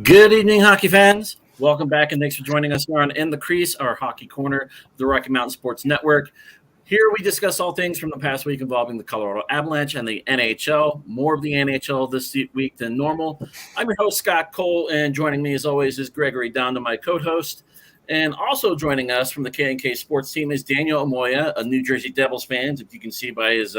Good evening, hockey fans. Welcome back, and thanks for joining us here on In the Crease, our hockey corner of the Rocky Mountain Sports Network. Here we discuss all things from the past week involving the Colorado Avalanche and the NHL. More of the NHL this week than normal. I'm your host, Scott Cole, and joining me as always is Gregory Donda, my co-host. And also joining us from the K&K Sports team is Daniel Amoya, a New Jersey Devils fan, if you can see by his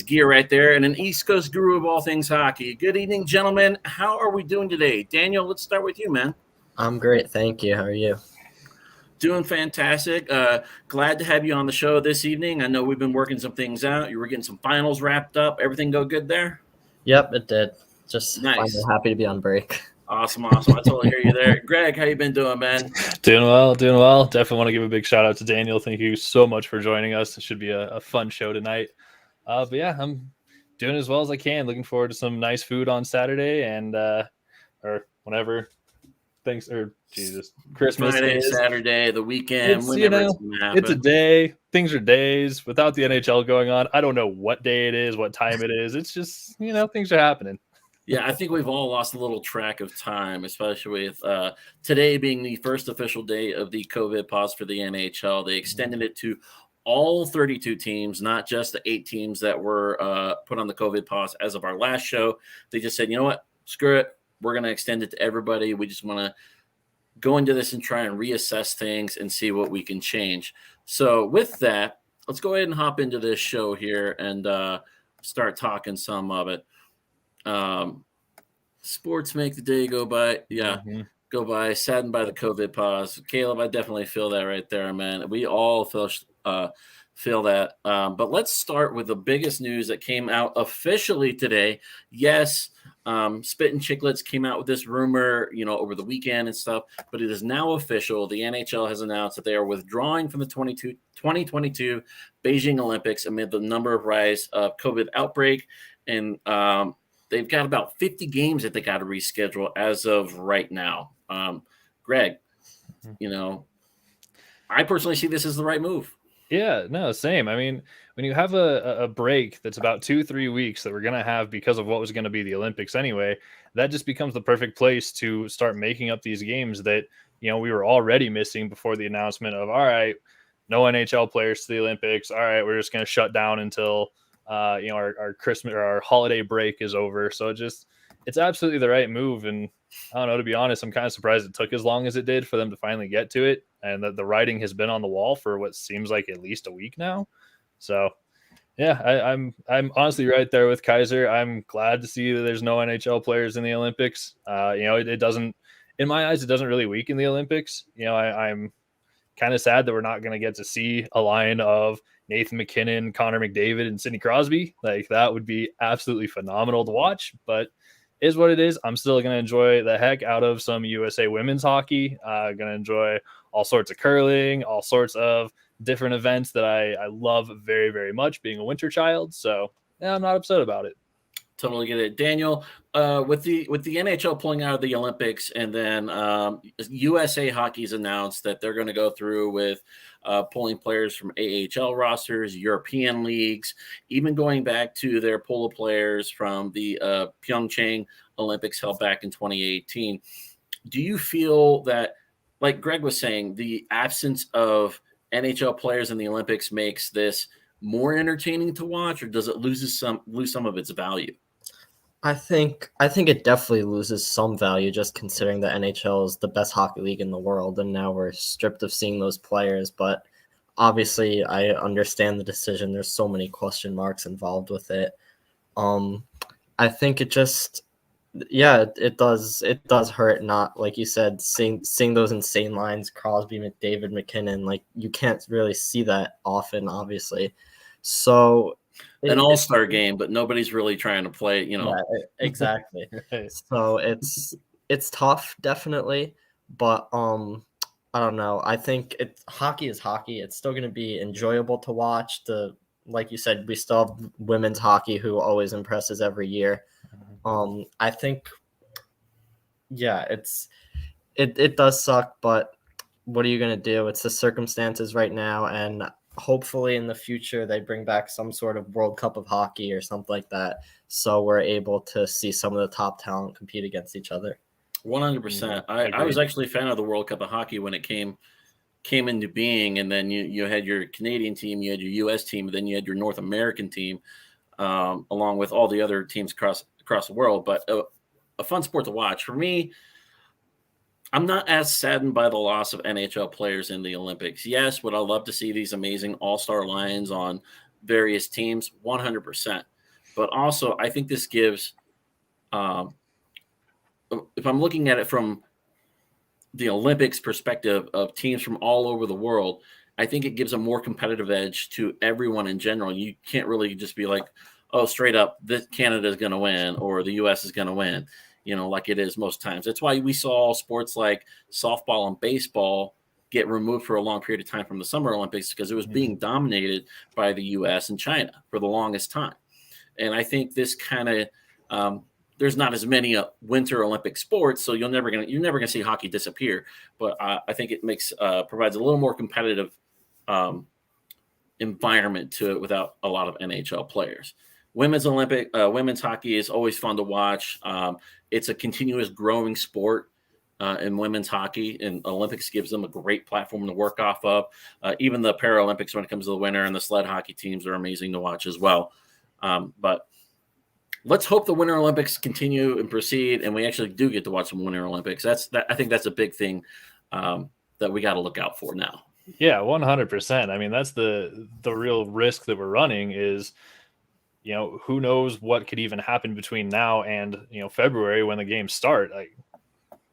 gear right there, and an East Coast guru of all things hockey. Good evening, gentlemen. How are we doing today? Daniel, let's start with you, man. I'm great. Thank you. How are you? Doing fantastic. Glad to have you on the show this evening. I know we've been working some things out. You were getting some finals wrapped up. Everything go good there? Yep, it did. Just nice. Finally happy to be on break. Awesome. I totally hear you there. Greg, how you been doing, man? Doing well. Definitely want to give a big shout out to Daniel. Thank you so much for joining us. It should be a fun show tonight. But yeah, I'm doing as well as I can. Looking forward to some nice food on Saturday and or whenever Christmas Friday, is. Saturday, the weekend, it's a day. Things are days. Without the NHL going on, I don't know what day it is, what time it is. It's just, things are happening. Yeah, I think we've all lost a little track of time, especially with today being the first official day of the COVID pause for the NHL. They extended it to all 32 teams, not just the 8 teams that were put on the COVID pause as of our last show. They just said, you know what, screw it. We're going to extend it to everybody. We just want to go into this and try and reassess things and see what we can change. So with that, let's go ahead and hop into this show here and start talking some of it. Sports make the day go by. Yeah. Mm-hmm. Go by, saddened by the COVID pause. Caleb, I definitely feel that right there, man. We all feel that. But let's start with the biggest news that came out officially today. Yes, Spit and Chicklets came out with this rumor, over the weekend and stuff, but it is now official. The NHL has announced that they are withdrawing from the 2022 Beijing Olympics amid the number of rise of COVID outbreak. And they've got about 50 games that they got to reschedule as of right now. Greg, I personally see this as the right move. Yeah, no, same. I mean, when you have a break that's about 2-3 weeks that we're going to have because of what was going to be the Olympics anyway, that just becomes the perfect place to start making up these games that, we were already missing before the announcement of, all right, no NHL players to the Olympics. All right, we're just going to shut down until, our Christmas or our holiday break is over. So it's absolutely the right move. And I don't know, to be honest, I'm kind of surprised it took as long as it did for them to finally get to it. And that the writing has been on the wall for what seems like at least a week now. So yeah, I'm honestly right there with Kaiser. I'm glad to see that there's no NHL players in the Olympics. It doesn't, in my eyes, it doesn't really weaken the Olympics. I'm kind of sad that we're not going to get to see a line of Nathan McKinnon, Connor McDavid, and Sidney Crosby. Like, that would be absolutely phenomenal to watch, but is what it is. I'm still going to enjoy the heck out of some USA women's hockey. Going to enjoy all sorts of curling, all sorts of different events that I love very, very much, being a winter child. So yeah, I'm not upset about it. Totally get it. Daniel, with the NHL pulling out of the Olympics, and then USA Hockey's announced that they're going to go through with pulling players from AHL rosters, European leagues, even going back to their pull of players from the Pyeongchang Olympics held back in 2018. Do you feel that, like Greg was saying, the absence of NHL players in the Olympics makes this more entertaining to watch, or does it lose some of its value? I think it definitely loses some value, just considering the NHL is the best hockey league in the world, and now we're stripped of seeing those players. But obviously, I understand the decision. There's so many question marks involved with it. I think it just, it does hurt. Not, like you said, seeing those insane lines, Crosby, McDavid, McKinnon. Like, you can't really see that often, obviously. So an all-star game, but nobody's really trying to play, Yeah, exactly. So it's tough, definitely, but I don't know. I think hockey is hockey. It's still going to be enjoyable to watch. Like you said, we still have women's hockey who always impresses every year. I think, it does suck, but what are you going to do? It's the circumstances right now, and hopefully in the future they bring back some sort of World Cup of hockey or something like that, so we're able to see some of the top talent compete against each other. 100%. I was actually a fan of the World Cup of Hockey when it came into being, and then you had your Canadian team, you had your U.S. team, and then you had your North American team, along with all the other teams across the world. But a fun sport to watch. For me, I'm not as saddened by the loss of NHL players in the Olympics. Yes, would I love to see these amazing all-star lines on various teams? 100%. But also, I think this gives, if I'm looking at it from the Olympics perspective of teams from all over the world, I think it gives a more competitive edge to everyone in general. You can't really just be like, oh, straight up, this Canada is going to win or the U.S. is going to win, like it is most times. That's why we saw sports like softball and baseball get removed for a long period of time from the Summer Olympics because it was being dominated by the U.S. and China for the longest time. And I think this kind of there's not as many Winter Olympic sports, so you're never gonna see hockey disappear. But I think it provides a little more competitive environment to it without a lot of NHL players. Women's hockey is always fun to watch. It's a continuous growing sport in women's hockey, and Olympics gives them a great platform to work off of. Even the Paralympics, when it comes to the winter, and the sled hockey teams are amazing to watch as well. But let's hope the Winter Olympics continue and proceed, and we actually do get to watch some Winter Olympics. I think that's a big thing that we got to look out for now. Yeah, 100%. I mean, that's the real risk that we're running is, who knows what could even happen between now and, February when the games start. Like,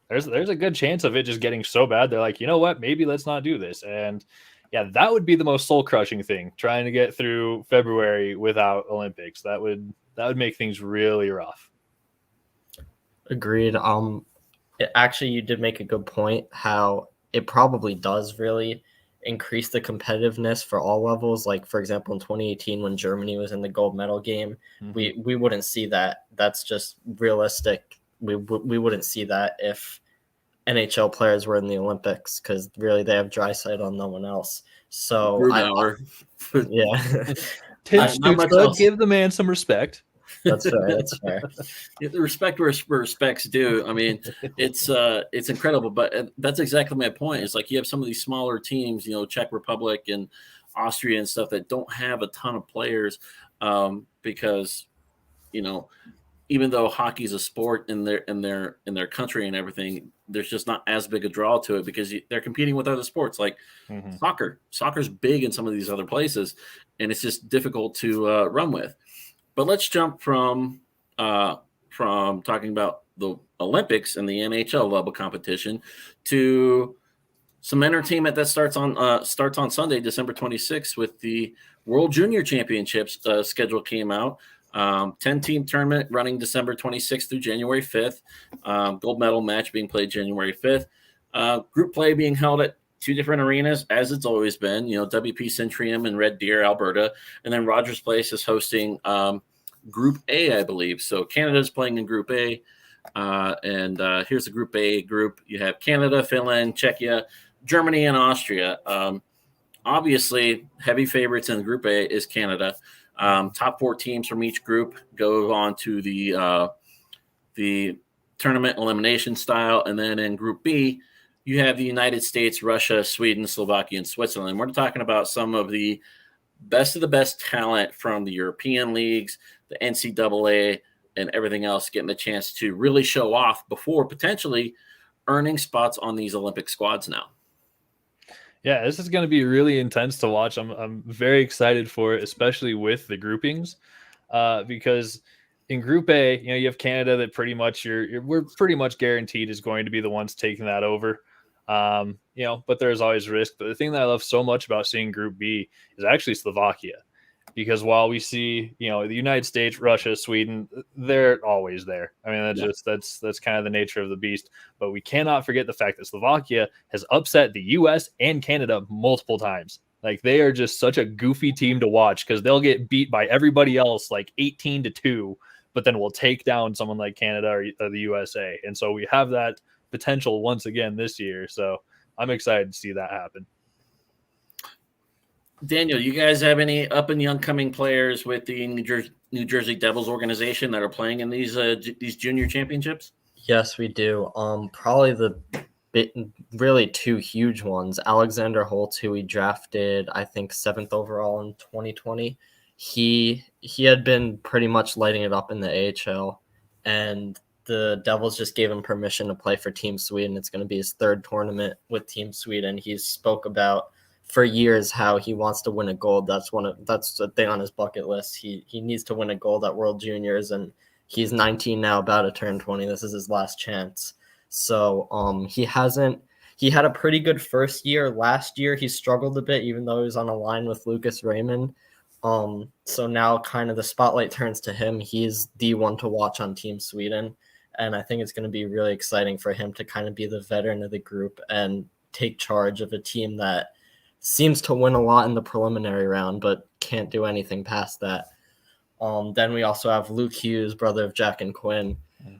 there's a good chance of it just getting so bad. They're like, you know what, maybe let's not do this. And yeah, that would be the most soul crushing thing, trying to get through February without Olympics. That would make things really rough. Agreed. Actually, you did make a good point how it probably does really increase the competitiveness for all levels. Like, for example, in 2018, when Germany was in the gold medal game, we wouldn't see that. That's just realistic. We wouldn't see that if NHL players were in the Olympics, because really they have Draisaitl on no one else. So yeah, give the man some respect. That's fair. That's fair. Yeah, the respect where respect's due. I mean, it's incredible, but that's exactly my point. It's like you have some of these smaller teams, Czech Republic and Austria and stuff, that don't have a ton of players because, even though hockey is a sport in their country and everything, there's just not as big a draw to it because they're competing with other sports like soccer. Soccer's big in some of these other places, and it's just difficult to run with. But let's jump from talking about the Olympics and the NHL level competition to some entertainment that starts on Sunday, December 26th, with the World Junior Championships. Schedule came out. 10-team tournament running December 26th through January 5th. Gold medal match being played January 5th. Group play being held at two different arenas, as it's always been. WP Centrium in Red Deer, Alberta, and then Rogers Place is hosting Group A, I believe. So Canada's playing in Group A, and here's the Group A group. You have Canada, Finland, Czechia, Germany, and Austria. Obviously, heavy favorites in Group A is Canada. Top four teams from each group go on to the tournament elimination style, and then in Group B, you have the United States, Russia, Sweden, Slovakia, and Switzerland. We're talking about some of the best talent from the European leagues, the NCAA, and everything else, getting the chance to really show off before potentially earning spots on these Olympic squads now. Yeah, this is going to be really intense to watch. I'm very excited for it, especially with the groupings, because in Group A, you have Canada that pretty much we're pretty much guaranteed is going to be the ones taking that over. But there's always risk. But the thing that I love so much about seeing Group B is actually Slovakia, because while we see, the United States, Russia, Sweden, they're always there. I mean, that's kind of the nature of the beast. But we cannot forget the fact that Slovakia has upset the U.S. and Canada multiple times. Like, they are just such a goofy team to watch because they'll get beat by everybody else like 18-2, but then we'll take down someone like Canada or the USA. And so we have that potential once again this year. So I'm excited to see that happen. Daniel, you guys have any up and young coming players with the New Jersey Devils organization that are playing in these junior championships? Yes, we do. Probably really two huge ones. Alexander Holtz, who we drafted, I think 7th overall in 2020. He had been pretty much lighting it up in the AHL, and the Devils just gave him permission to play for Team Sweden. It's going to be his 3rd tournament with Team Sweden. He spoke about for years how he wants to win a gold. That's a thing on his bucket list. He needs to win a gold at World Juniors, and he's 19 now, about to turn 20. This is his last chance. So he had a pretty good first year. Last year he struggled a bit, even though he was on a line with Lucas Raymond. So now kind of the spotlight turns to him. He's the one to watch on Team Sweden. And I think it's going to be really exciting for him to kind of be the veteran of the group and take charge of a team that seems to win a lot in the preliminary round, but can't do anything past that. Then we also have Luke Hughes, brother of Jack and Quinn,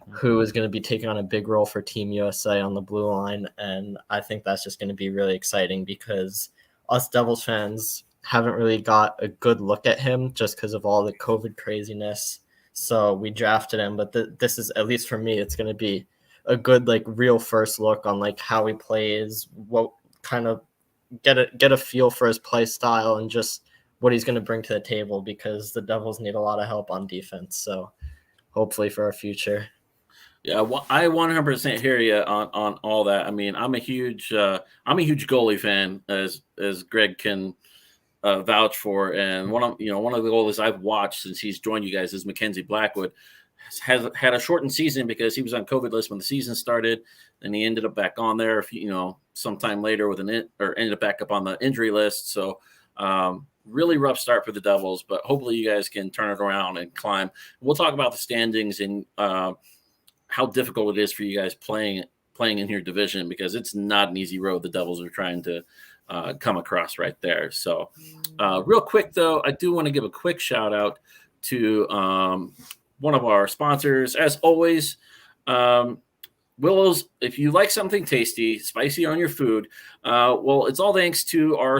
who is going to be taking on a big role for Team USA on the blue line. And I think that's just going to be really exciting because us Devils fans haven't really got a good look at him just because of all the COVID craziness. So we drafted him, but this is, at least for me, it's going to be a good, like, real first look on like how he plays, what kind of get a feel for his play style and just what he's going to bring to the table, because the Devils need a lot of help on defense. So hopefully for our future. Yeah, well, I 100% hear you on all that. I mean, I'm a huge goalie fan, as Greg can vouch for. And one of the goalies I've watched since he's joined you guys is Mackenzie Blackwood. Has had a shortened season because he was on COVID list when the season started, and he ended up back on there, sometime later ended up back up on the injury list. So really rough start for the Devils, but hopefully you guys can turn it around and climb. We'll talk about the standings and how difficult it is for you guys playing in your division, because it's not an easy road the Devils are trying to come across right there. So real quick, though, I do want to give a quick shout out to one of our sponsors. As always, Willow's, if you like something tasty, spicy on your food, well, it's all thanks to our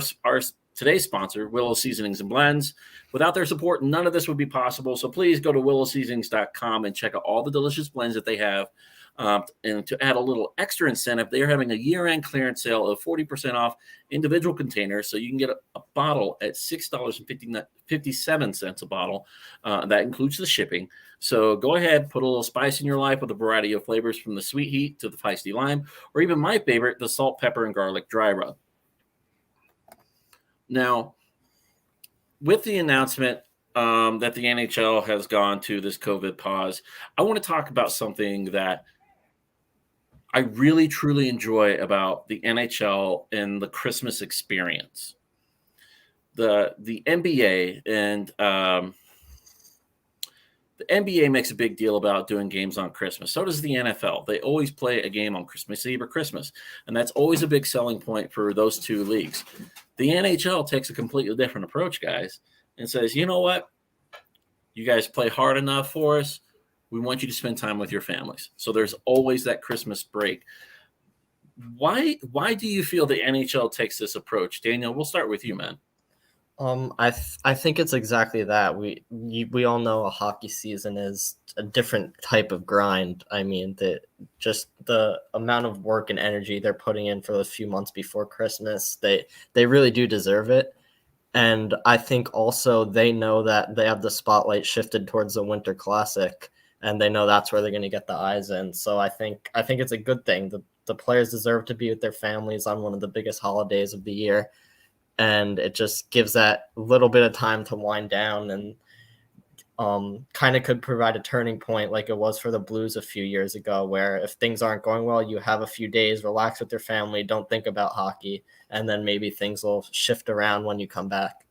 today's sponsor, Willow Seasonings and Blends. Without their support, none of this would be possible. So please go to willowseasonings.com and check out all the delicious blends that they have. And to add a little extra incentive, they are having a year-end clearance sale of 40% off individual containers. So you can get a bottle at $6.57 a bottle. That includes the shipping. So go ahead, put a little spice in your life with a variety of flavors, from the sweet heat to the feisty lime, or even my favorite, the salt, pepper, and garlic dry rub. Now, with the announcement that the NHL has gone to this COVID pause, I want to talk about something that I really, truly enjoy about the NHL and the Christmas experience. The NBA and the NBA makes a big deal about doing games on Christmas. So does the NFL. They always play a game on Christmas Eve or Christmas, and that's always a big selling point for those two leagues. The NHL takes a completely different approach, guys, and says, you know what? You guys play hard enough for us. We want you to spend time with your families. So there's always that Christmas break. Why do you feel the NHL takes this approach? Daniel, we'll start with you, man. I think it's exactly that. We all know a hockey season is a different type of grind. I mean, the amount of work and energy they're putting in for those few months before Christmas, they really do deserve it. And I think also they know that they have the spotlight shifted towards the Winter Classic, and they know that's where they're going to get the eyes in. So I think it's a good thing. The players deserve to be with their families on one of the biggest holidays of the year. And it just gives that little bit of time to wind down, and kind of could provide a turning point like it was for the Blues a few years ago, where if things aren't going well, you have a few days, relax with your family, don't think about hockey, and then maybe things will shift around when you come back.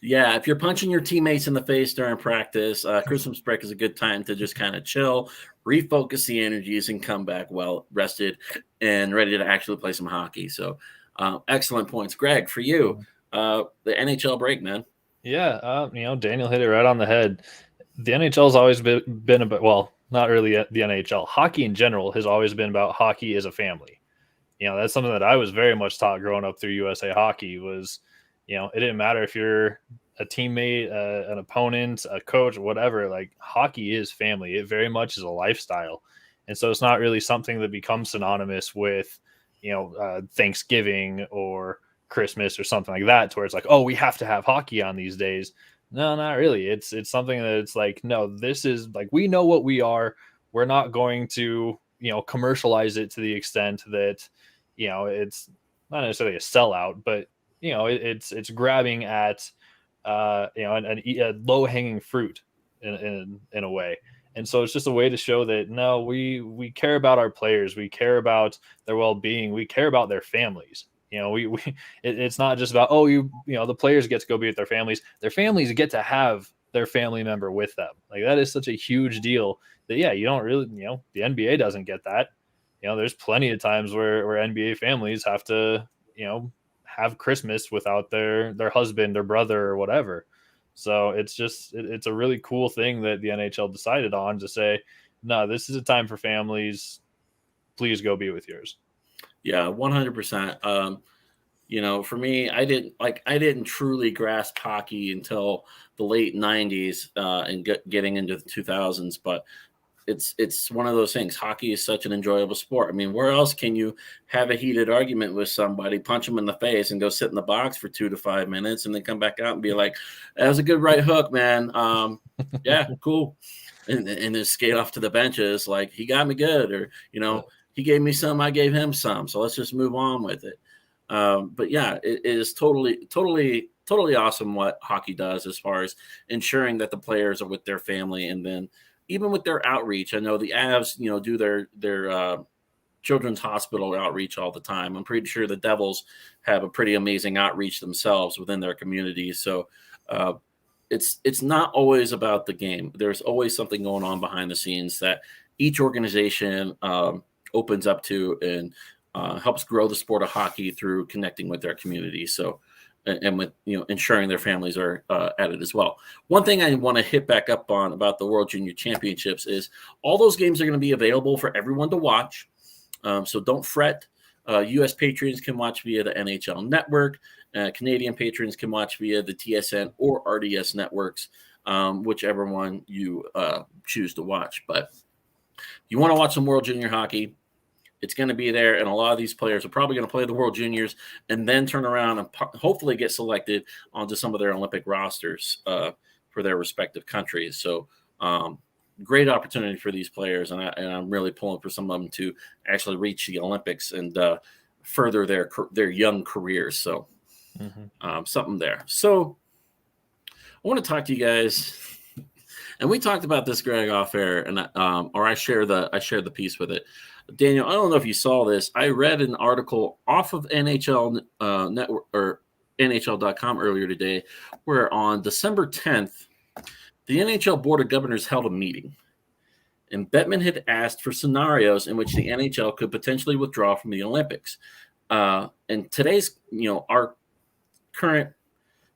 Yeah, if you're punching your teammates in the face during practice, Christmas break is a good time to just kind of chill, refocus the energies, and come back well rested and ready to actually play some hockey. So excellent points. Greg, for you, the NHL break, man. Yeah, Daniel hit it right on the head. The NHL has always been about, well, not really the NHL. Hockey in general has always been about hockey as a family. That's something that I was very much taught growing up through USA Hockey was, it didn't matter if you're a teammate, an opponent, a coach, whatever. Like, hockey is family. It very much is a lifestyle. And so it's not really something that becomes synonymous with, Thanksgiving or Christmas or something like that, to where it's like, oh, we have to have hockey on these days. No, not really. It's something that it's like, no, this is like, we know what we are. We're not going to, commercialize it to the extent that, it's not necessarily a sellout, but it's grabbing at a low hanging fruit in a way. And so it's just a way to show that no, we care about our players, we care about their well being, we care about their families. It's not just about the players get to go be with their families get to have their family member with them. Like that is such a huge deal that you don't really the NBA doesn't get that. There's plenty of times where NBA families have to have Christmas without their husband or brother or whatever. So it's a really cool thing that the NHL decided on to say, no, this is a time for families. Please go be with yours. Yeah, 100%. For me, I didn't truly grasp hockey until the late 90s and getting into the 2000s. But it's one of those things. Hockey is such an enjoyable sport. I mean, where else can you have a heated argument with somebody, punch them in the face, and go sit in the box for 2 to 5 minutes, and then come back out and be like, "That was a good right hook, man. Yeah, cool," and then skate off to the benches like he got me good, or he gave me some, I gave him some. So let's just move on with it. But yeah, it is totally awesome what hockey does as far as ensuring that the players are with their family, and then even with their outreach. I know the Avs, do their children's hospital outreach all the time. I'm pretty sure the Devils have a pretty amazing outreach themselves within their communities. So it's not always about the game. There's always something going on behind the scenes that each organization opens up to and helps grow the sport of hockey through connecting with their community. So, and with ensuring their families are at it as well. One thing I want to hit back up on about the World Junior Championships is all those games are going to be available for everyone to watch. So don't fret. U.S. patrons can watch via the NHL Network. Canadian patrons can watch via the TSN or RDS networks, whichever one you choose to watch. But if you want to watch some World Junior Hockey, it's going to be there, and a lot of these players are probably going to play the World Juniors and then turn around and hopefully get selected onto some of their Olympic rosters for their respective countries. So great opportunity for these players, and I'm really pulling for some of them to actually reach the Olympics and further their young careers. So something there. So I want to talk to you guys, and we talked about this, Greg, off air, and I shared the piece with it. Daniel, I don't know if you saw this. I read an article off of NHL Network or NHL.com earlier today, where on December 10th, the NHL Board of Governors held a meeting, and Bettman had asked for scenarios in which the NHL could potentially withdraw from the Olympics. And today's, our current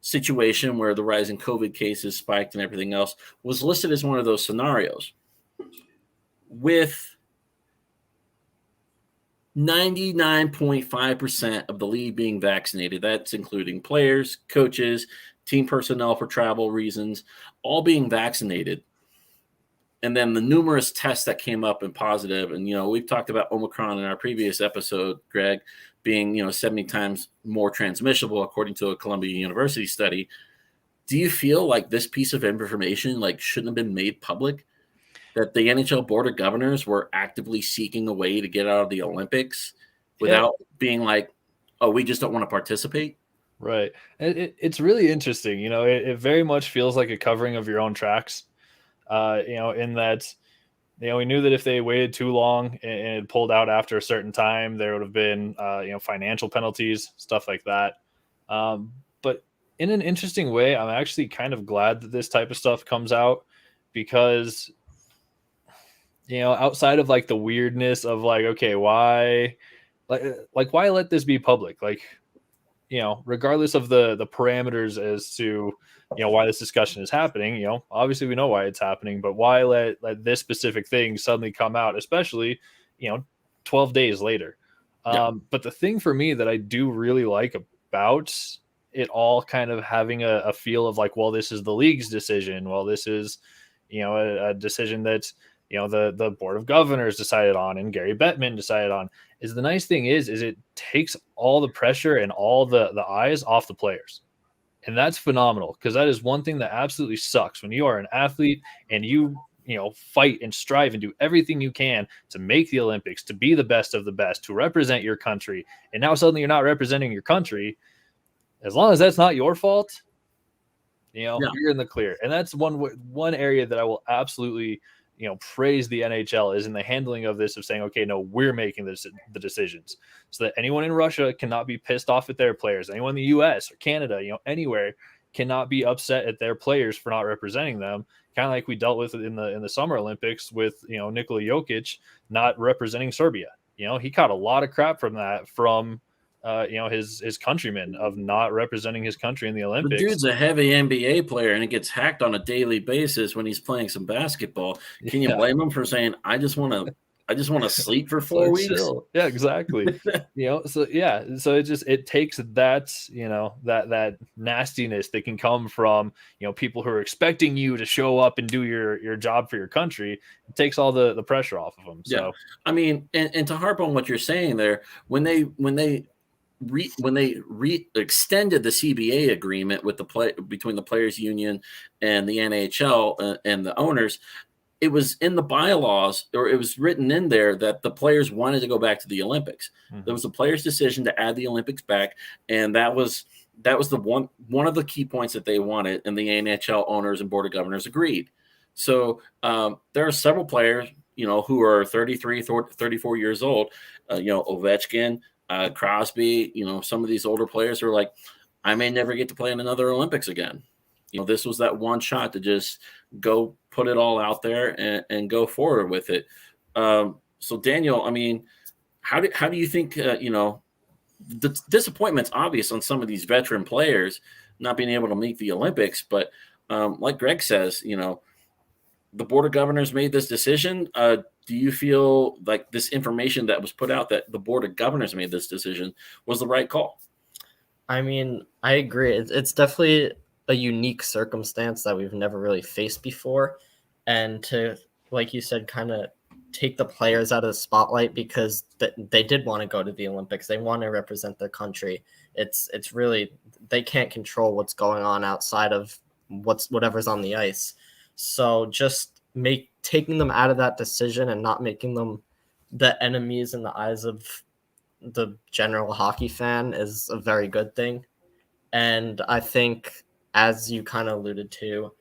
situation where the rising COVID cases spiked and everything else was listed as one of those scenarios, with 99.5% of the league being vaccinated. That's including players, coaches, team personnel for travel reasons, all being vaccinated. And then the numerous tests that came up and positive. And, we've talked about Omicron in our previous episode, Greg, being, 70 times more transmissible, according to a Columbia University study. Do you feel like this piece of information, shouldn't have been made public? That the NHL Board of Governors were actively seeking a way to get out of the Olympics without being like, oh, we just don't want to participate? Right. It's really interesting. It very much feels like a covering of your own tracks, in that, we knew that if they waited too long and pulled out after a certain time, there would have been, financial penalties, stuff like that. But in an interesting way, I'm actually kind of glad that this type of stuff comes out, because outside of the weirdness of okay, why, why let this be public? Regardless of the parameters as to, why this discussion is happening, obviously we know why it's happening, but why let this specific thing suddenly come out, especially, 12 days later. But the thing for me that I do really like about it all kind of having a feel of well, this is the league's decision. Well, this is, a decision that the board of governors decided on and Gary Bettman decided on. Is the nice thing is it takes all the pressure and all the eyes off the players. And that's phenomenal, because that is one thing that absolutely sucks when you are an athlete and you fight and strive and do everything you can to make the Olympics, to be the best of the best, to represent your country. And now suddenly you're not representing your country. As long as that's not your fault, you're in the clear. And that's one area that I will absolutely, praise the NHL is in the handling of this, of saying, okay, no, we're making the decisions, so that anyone in Russia cannot be pissed off at their players. Anyone in the US or Canada, anywhere, cannot be upset at their players for not representing them. Kind of like we dealt with in the Summer Olympics with, Nikola Jokic not representing Serbia. He caught a lot of crap from that, from his countrymen, of not representing his country in the Olympics. The dude's a heavy NBA player, and it gets hacked on a daily basis when he's playing some basketball. Can you blame him for saying, I just want to sleep for 4 weeks? Chill. Yeah, exactly. So it takes that, that nastiness that can come from, people who are expecting you to show up and do your job for your country. It takes all the pressure off of them. So yeah. I mean, and to harp on what you're saying there, when they extended the CBA agreement with between the players union and the NHL and the owners, it was in the bylaws, or it was written in there, that the players wanted to go back to the Olympics. Mm-hmm. There was the players' decision to add the Olympics back, and that was the one of the key points that they wanted, and the NHL owners and board of governors agreed. So there are several players, who are 33, 34 years old, Ovechkin, Crosby, some of these older players are like, I may never get to play in another Olympics again. This was that one shot to just go put it all out there and go forward with it. So Daniel, I mean, how do you think, the disappointment's obvious on some of these veteran players not being able to make the Olympics, but like Greg says, the board of governors made this decision. Do you feel like this information that was put out, that the board of governors made this decision, was the right call? I mean, I agree. It's definitely a unique circumstance that we've never really faced before. And to, like you said, kind of take the players out of the spotlight, because they did want to go to the Olympics. They want to represent their country. It's really, they can't control what's going on outside of whatever's on the ice. So just taking them out of that decision and not making them the enemies in the eyes of the general hockey fan is a very good thing. And I think, as you kind of alluded to,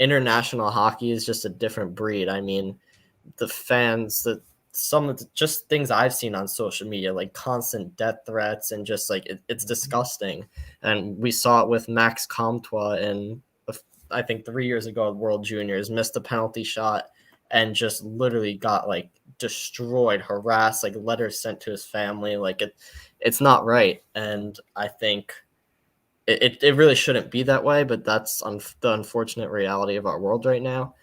international hockey is just a different breed. I mean, the fans, some of the just things I've seen on social media, like constant death threats, and just like it's disgusting. And we saw it with Max Comtois in, I think 3 years ago at World Juniors, missed a penalty shot and just literally got like destroyed, harassed, like letters sent to his family. Like it's not right. And I think it really shouldn't be that way, but that's the unfortunate reality of our world right now.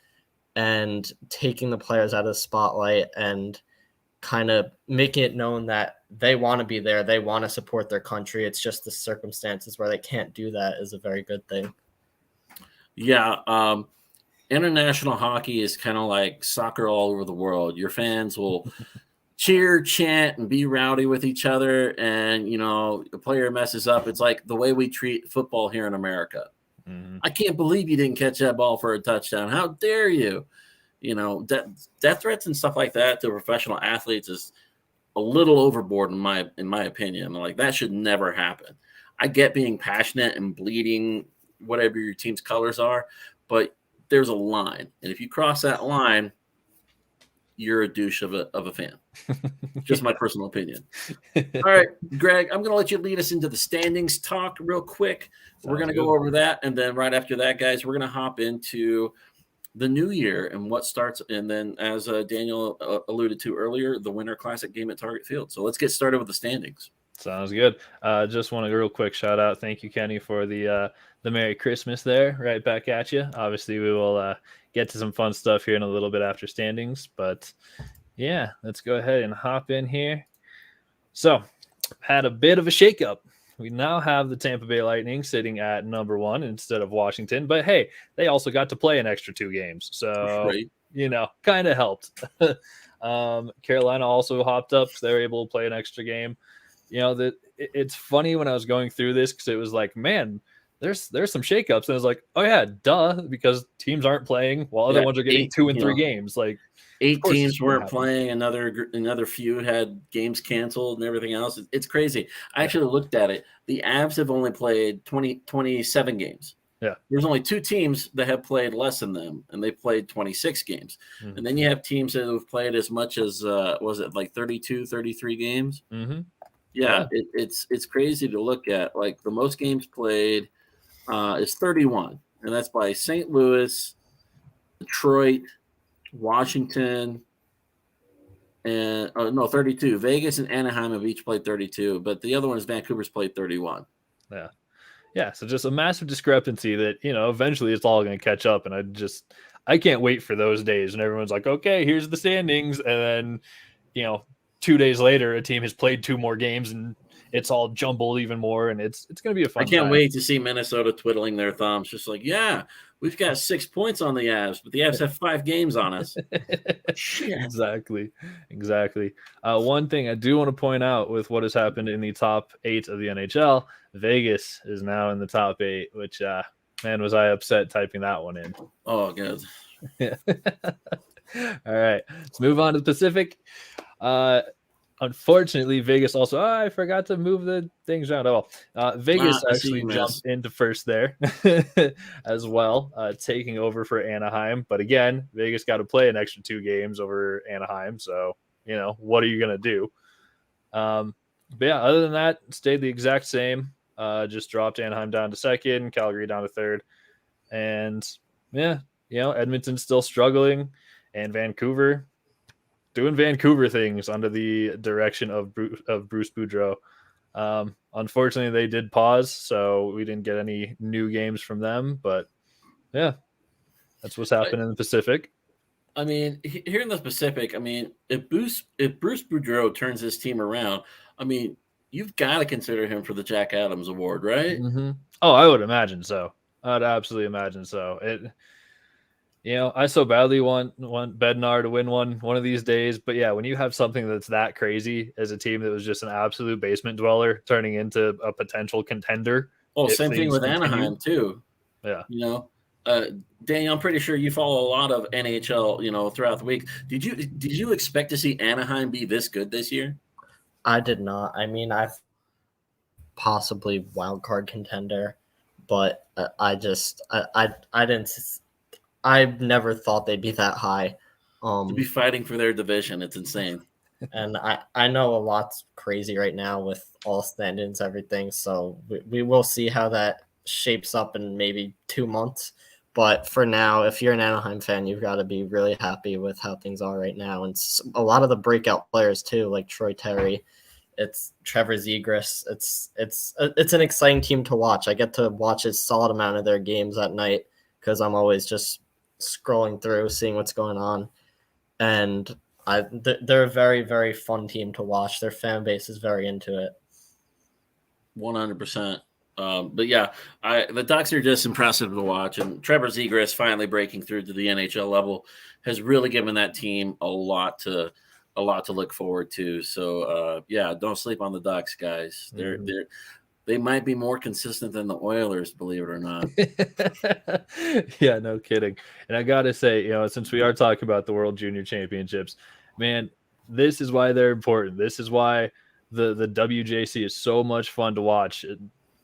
And taking the players out of the spotlight and kind of making it known that they want to be there, they want to support their country. It's just the circumstances where they can't do that is a very good thing. Yeah. International hockey is kind of like soccer all over the world. Your fans will cheer, chant, and be rowdy with each other. And, the player messes up. It's like the way we treat football here in America. Mm-hmm. I can't believe you didn't catch that ball for a touchdown. How dare you? Death threats and stuff like that to professional athletes is a little overboard in my opinion. Like, that should never happen. I get being passionate and bleeding, whatever your team's colors are, but there's a line. And if you cross that line, you're a douche of a fan. Just my personal opinion. All right, Greg, I'm going to let you lead us into the standings talk real quick. We're going to go over that. And then right after that, guys, we're going to hop into the new year and what starts. And then, as Daniel alluded to earlier, the Winter Classic game at Target Field. So let's get started with the standings. Sounds good. Just want to real quick shout out. Thank you, Kenny, for the Merry Christmas there. Right back at you. Obviously, we will get to some fun stuff here in a little bit after standings. But yeah, let's go ahead and hop in here. So, had a bit of a shakeup. We now have the Tampa Bay Lightning sitting at number 1 instead of Washington. But hey, they also got to play an extra 2 games. So kind of helped. Carolina also hopped up because they were able to play an extra game. It's funny when I was going through this because it was like, man, there's some shakeups, and I was like, oh yeah, duh, because teams aren't playing while other ones are getting 2 and 3 games. Like 8 teams weren't playing. Another few had games canceled and everything else. It's crazy. I actually looked at it. The Avs have only played 27 games. Yeah. There's only 2 teams that have played less than them, and they played 26 games. Mm-hmm. And then you have teams that have played as much as, was it like 32, 33 games? Mm-hmm. Yeah. It's crazy to look at. Like the most games played is 31, and that's by St. Louis, Detroit, Washington, and 32. Vegas and Anaheim have each played 32, but the other one is Vancouver's played 31. Yeah. So just a massive discrepancy that, eventually it's all going to catch up. And I can't wait for those days. And everyone's like, okay, here's the standings. And then, 2 days later, a team has played 2 more games and it's all jumbled even more. And it's going to be a fun I can't time. wait to see Minnesota twiddling their thumbs. Just like, yeah, we've got 6 points on the Avs, but the Avs have 5 games on us. Exactly. One thing I do want to point out with what has happened in the top 8 of the NHL, Vegas is now in the top 8, which, man, was I upset typing that one in. Oh, good. Yeah. All right, let's move on to the Pacific. Unfortunately, Vegas also, I forgot to move the things around. Vegas actually jumped into first there as well, taking over for Anaheim. But again, Vegas got to play an extra 2 games over Anaheim. So, what are you going to do? But yeah, other than that, stayed the exact same. Just dropped Anaheim down to second, Calgary down to third. And yeah, Edmonton's still struggling, and Vancouver doing Vancouver things under the direction of Bruce Boudreau. Unfortunately, they did pause, so we didn't get any new games from them. But yeah, that's what's happened in the Pacific. I mean, here in the Pacific, I mean, if Bruce Boudreau turns his team around, I mean, you've got to consider him for the Jack Adams Award, right? Mm-hmm. Oh, I would imagine so. I'd absolutely imagine so. I so badly want Bednar to win one of these days. But yeah, when you have something that's that crazy as a team that was just an absolute basement dweller turning into a potential contender. Oh, same thing with Anaheim too. Yeah. Daniel, I'm pretty sure you follow a lot of NHL, throughout the week. Did you expect to see Anaheim be this good this year? I did not. I mean, I possibly wild card contender, but I didn't. I never thought they'd be that high. To be fighting for their division, it's insane. And I know a lot's crazy right now with all standings, everything. So we will see how that shapes up in maybe 2 months. But for now, if you're an Anaheim fan, you've got to be really happy with how things are right now. And a lot of the breakout players too, like Troy Terry, it's Trevor Zegras. It's an exciting team to watch. I get to watch a solid amount of their games at night because I'm always just scrolling through, seeing what's going on. And they're a very, very fun team to watch. Their fan base is very into it. 100%. But yeah, the Ducks are just impressive to watch, and Trevor Zegras finally breaking through to the NHL level has really given that team a lot to look forward to. So yeah, don't sleep on the Ducks, guys. They might be more consistent than the Oilers, believe it or not. Yeah, no kidding. And I gotta say, since we are talking about the World Junior Championships, man, this is why they're important. This is why the WJC is so much fun to watch.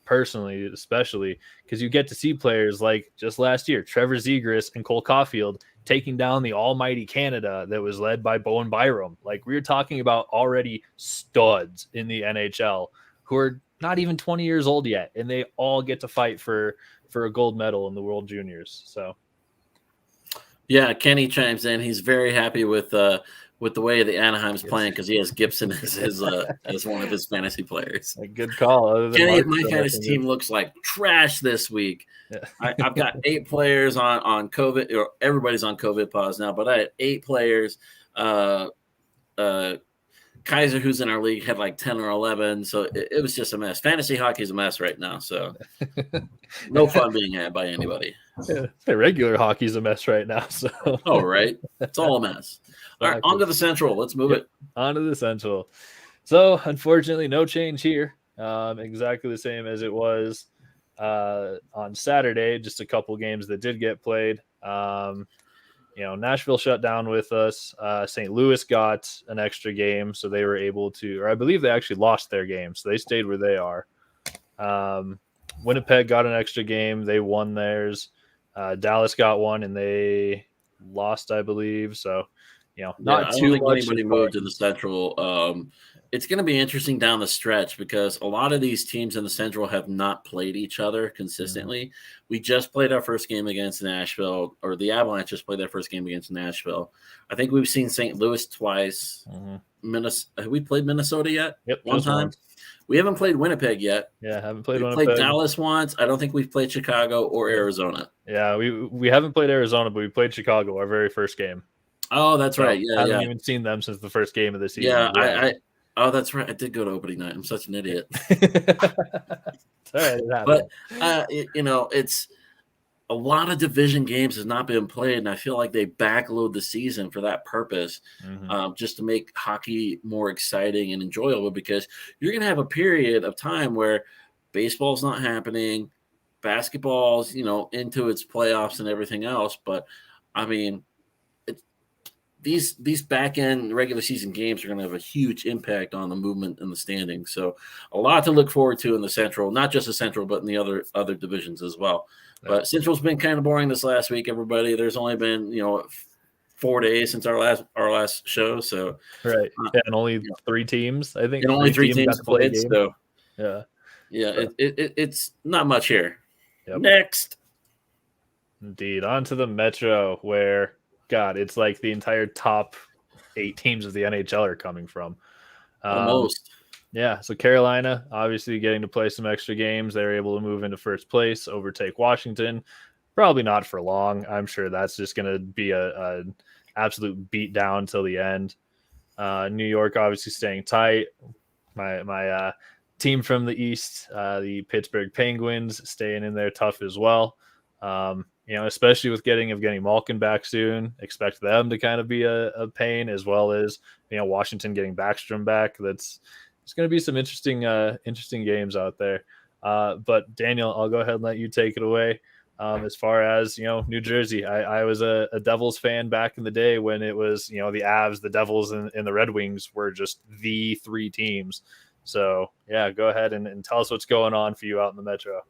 Personally, especially because you get to see players like just last year, Trevor Zegras and Cole Caulfield taking down the almighty Canada that was led by Bowen Byram. Like, we're talking about already studs in the NHL who are not even 20 years old yet, and they all get to fight for a gold medal in the World Juniors. So yeah, Kenny chimes in. He's very happy with the way the Anaheim's playing because he has Gibson as one of his fantasy players. A good call. Kenny, my fantasy team looks like trash this week. Yeah. I've got 8 players on COVID, or everybody's on COVID pause now, but I had 8 players. Kaiser, who's in our league, had like 10 or 11. So it was just a mess. Fantasy hockey is a mess right now. So no fun being had by anybody. Yeah, regular hockey's a mess right now. So oh, right. It's all a mess. All right, on to the Central. Let's move it. On to the Central. So unfortunately, no change here. Exactly the same as it was on Saturday. Just a couple games that did get played. Nashville shut down with us. St. Louis got an extra game, so they were able to, or I believe they actually lost their game, so they stayed where they are. Winnipeg got an extra game. They won theirs. Dallas got one, and they lost, I believe. So, not too much. Anybody moved in the Central. It's going to be interesting down the stretch because a lot of these teams in the Central have not played each other consistently. Mm-hmm. We just played our first game against Nashville, or the Avalanche just played their first game against Nashville. I think we've seen St. Louis twice. Mm-hmm. Have we played Minnesota yet? Yep, one time. Once. We haven't played Winnipeg yet. Yeah, haven't played Winnipeg. Winnipeg. Played Dallas once. I don't think we've played Chicago or Arizona. Yeah, we haven't played Arizona, but we played Chicago our very first game. Oh, that's right. Yeah, I haven't even seen them since the first game of the season. Yeah, Oh, that's right. I did go to opening night. I'm such an idiot. All right, but it's a lot of division games has not been played, and I feel like they backload the season for that purpose, just to make hockey more exciting and enjoyable. Because you're going to have a period of time where baseball's not happening, basketball's into its playoffs and everything else. But I mean, these back end regular season games are going to have a huge impact on the movement and the standings. So a lot to look forward to in the Central, not just the Central, but in the other divisions as well. Yeah. But Central's been kind of boring this last week, everybody. There's only been 4 days since our last show. So right, and only 3 teams, I think. And only 3 teams played. So yeah, it's not much here. Yep. Next, indeed, on to the Metro, where God, it's like the entire top 8 teams of the NHL are coming from. Almost. Yeah, so Carolina, obviously getting to play some extra games. They were able to move into first place, overtake Washington. Probably not for long. I'm sure that's just going to be a absolute beat down till the end. New York obviously staying tight. My team from the East, the Pittsburgh Penguins, staying in there tough as well. Especially with getting Malkin back soon, expect them to kind of be a pain, as well as Washington getting Backstrom back. It's going to be some interesting games out there. But Daniel, I'll go ahead and let you take it away. As far as New Jersey, I was a Devils fan back in the day when it was the Avs, the Devils, and the Red Wings were just the 3 teams. So yeah, go ahead and tell us what's going on for you out in the Metro.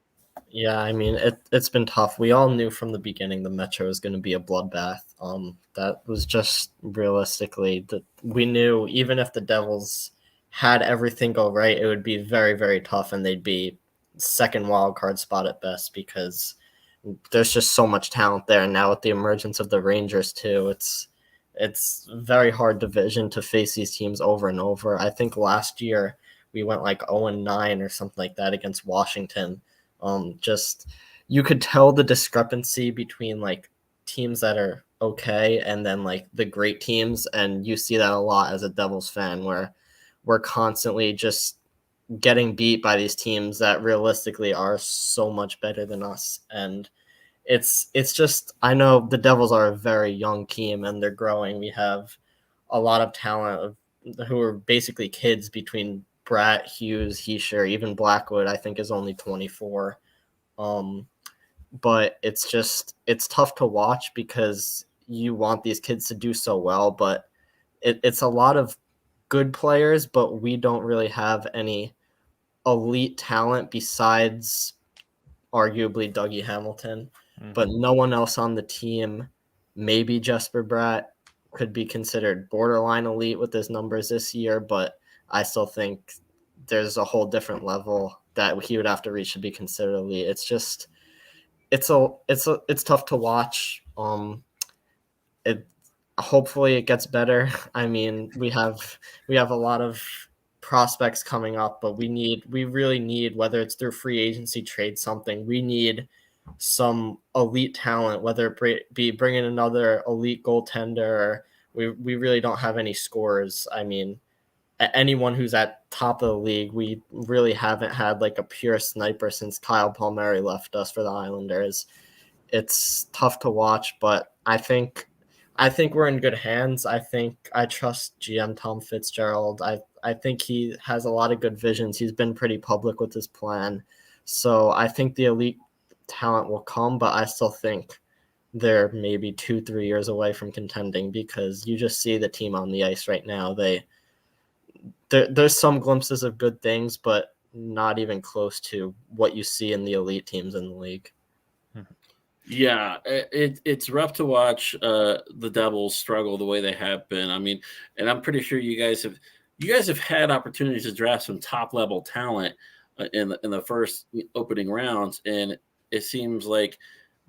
Yeah, I mean, it's been tough. We all knew from the beginning the Metro was going to be a bloodbath. That was just realistically that we knew even if the Devils had everything go right, it would be very, very tough, and they'd be second wild card spot at best because there's just so much talent there. And now with the emergence of the Rangers too, it's very hard division to face these teams over and over. I think last year we went like 0-9 or something like that against Washington. Just you could tell the discrepancy between like teams that are okay and then like the great teams, and you see that a lot as a Devils fan where we're constantly just getting beat by these teams that realistically are so much better than us. And it's just, I know the Devils are a very young team and they're growing. We have a lot of talent who are basically kids between Bratt, Hughes, Heischer, even Blackwood, I think, is only 24. But it's tough to watch because you want these kids to do so well, but it's a lot of good players, but we don't really have any elite talent besides arguably Dougie Hamilton. Mm-hmm. But no one else on the team, maybe Jesper Bratt, could be considered borderline elite with his numbers this year, but I still think there's a whole different level that he would have to reach to be considered elite. It's just, it's tough to watch. Hopefully it gets better. I mean, we have a lot of prospects coming up, but we really need, whether it's through free agency, trade something, we need some elite talent, whether it be bringing another elite goaltender. We really don't have any scorers. I mean, anyone who's at top of the league. We really haven't had like a pure sniper since Kyle Palmieri left us for the Islanders. It's tough to watch, but I think we're in good hands. I trust GM Tom Fitzgerald. I think he has a lot of good visions. He's been pretty public with his plan. So I think the elite talent will come, but I still think they're maybe 2-3 years away from contending, because you just see the team on the ice right now. There's some glimpses of good things, but not even close to what you see in the elite teams in the league. Yeah, it's rough to watch the Devils struggle the way they have been. I mean, and I'm pretty sure you guys have had opportunities to draft some top level talent in the first opening rounds, and it seems like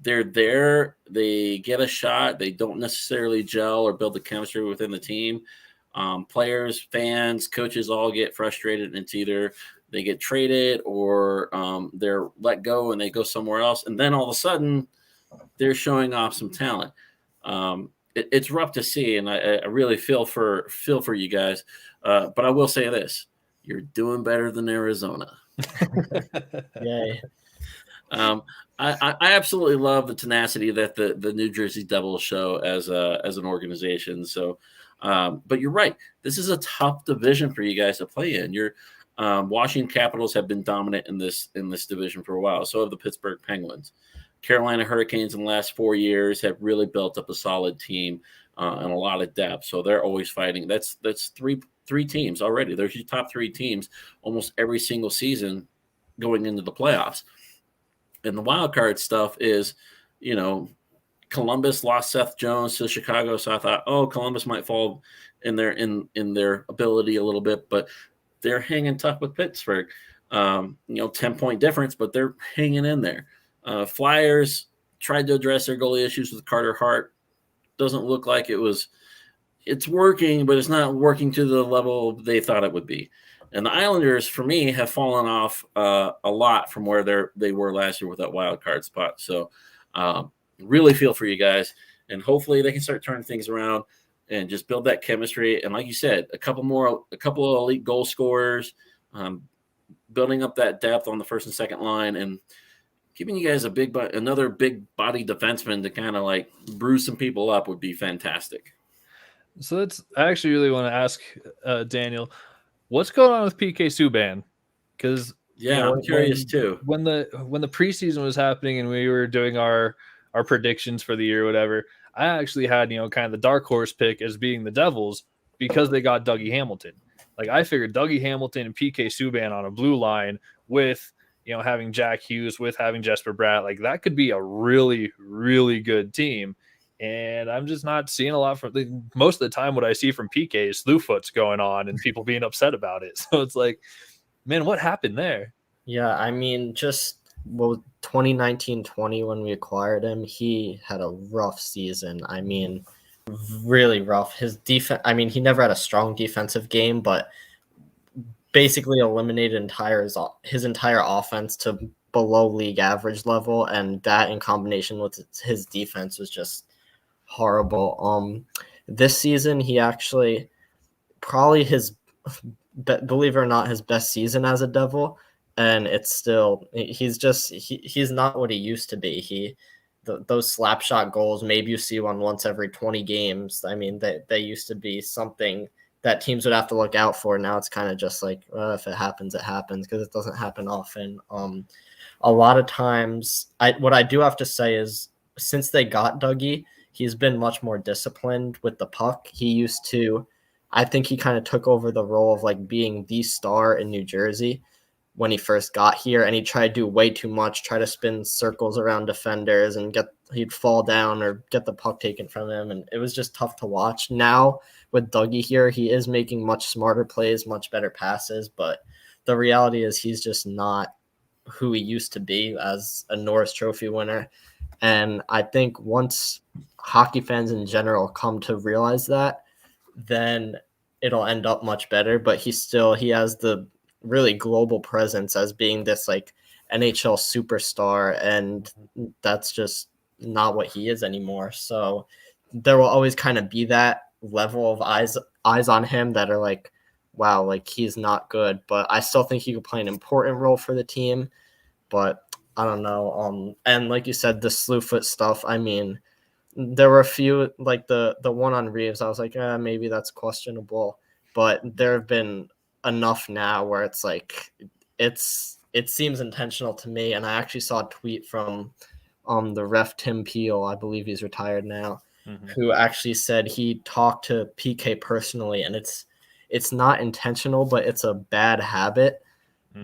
they're there. They get a shot. They don't necessarily gel or build the chemistry within the team. Players, fans, coaches all get frustrated, and it's either they get traded or they're let go and they go somewhere else, and then all of a sudden they're showing off some talent. It's rough to see, and I really feel for you guys. But I will say this: you're doing better than Arizona. Yay! I absolutely love the tenacity that the New Jersey Devils show as an organization. So, but you're right. This is a tough division for you guys to play in. Your Washington Capitals have been dominant in this division for a while. So have the Pittsburgh Penguins. Carolina Hurricanes in the last 4 years have really built up a solid team and a lot of depth. So they're always fighting. That's three teams already. There's your top 3 teams almost every single season going into the playoffs. And the wild card stuff is, Columbus lost Seth Jones to Chicago, so I thought, Columbus might fall in their ability a little bit, but they're hanging tough with Pittsburgh. 10-point difference, but they're hanging in there. Flyers tried to address their goalie issues with Carter Hart. Doesn't look like it's working, but it's not working to the level they thought it would be. And the Islanders, for me, have fallen off a lot from where they were last year with that wild card spot. So really feel for you guys, and hopefully they can start turning things around and just build that chemistry. And like you said, a couple of elite goal scorers, building up that depth on the first and second line, and giving you guys another big body defenseman to kind of like bruise some people up would be fantastic. So I actually really want to ask Daniel, what's going on with PK Subban? Because I'm curious too. When the preseason was happening and we were doing our predictions for the year or whatever, I actually had kind of the dark horse pick as being the Devils because they got Dougie Hamilton. Like I figured Dougie Hamilton and PK Subban on a blue line with having Jack Hughes, with having Jesper Bratt, like that could be a really, really good team. And I'm just not seeing a lot from most of the time. What I see from PK is slew foots going on and people being upset about it. So it's like, man, what happened there? Yeah, I mean, 2019-20 when we acquired him, he had a rough season. I mean, really rough. His defense, I mean, he never had a strong defensive game, but basically eliminated his entire offense to below league average level, and that in combination with his defense was just horrible. This season he actually probably believe it or not, his best season as a Devil, and it's still he's not what he used to be. Those slap shot goals, maybe you see one once every 20 games. I mean, they used to be something that teams would have to look out for. Now it's kind of just like, if it happens, it happens, because it doesn't happen often. A lot of times, what I do have to say is, since they got Dougie, he's been much more disciplined with the puck. I think he kind of took over the role of like being the star in New Jersey when he first got here, and he tried to do way too much, try to spin circles around defenders, and he'd fall down or get the puck taken from him, and it was just tough to watch. Now with Dougie here, he is making much smarter plays, much better passes, but the reality is he's just not who he used to be as a Norris Trophy winner. And I think once hockey fans in general come to realize that, then it'll end up much better. But he has the really global presence as being this like NHL superstar, and that's just not what he is anymore. So there will always kind of be that level of eyes on him that are like, wow, like he's not good, but I still think he could play an important role for the team. But I don't know. And like you said, the Slewfoot stuff, I mean, there were a few, like the one on Reeves, I was like, maybe that's questionable. But there have been enough now where it's like it seems intentional to me. And I actually saw a tweet from the ref Tim Peel, I believe he's retired now, who actually said he talked to PK personally, and it's not intentional, but it's a bad habit.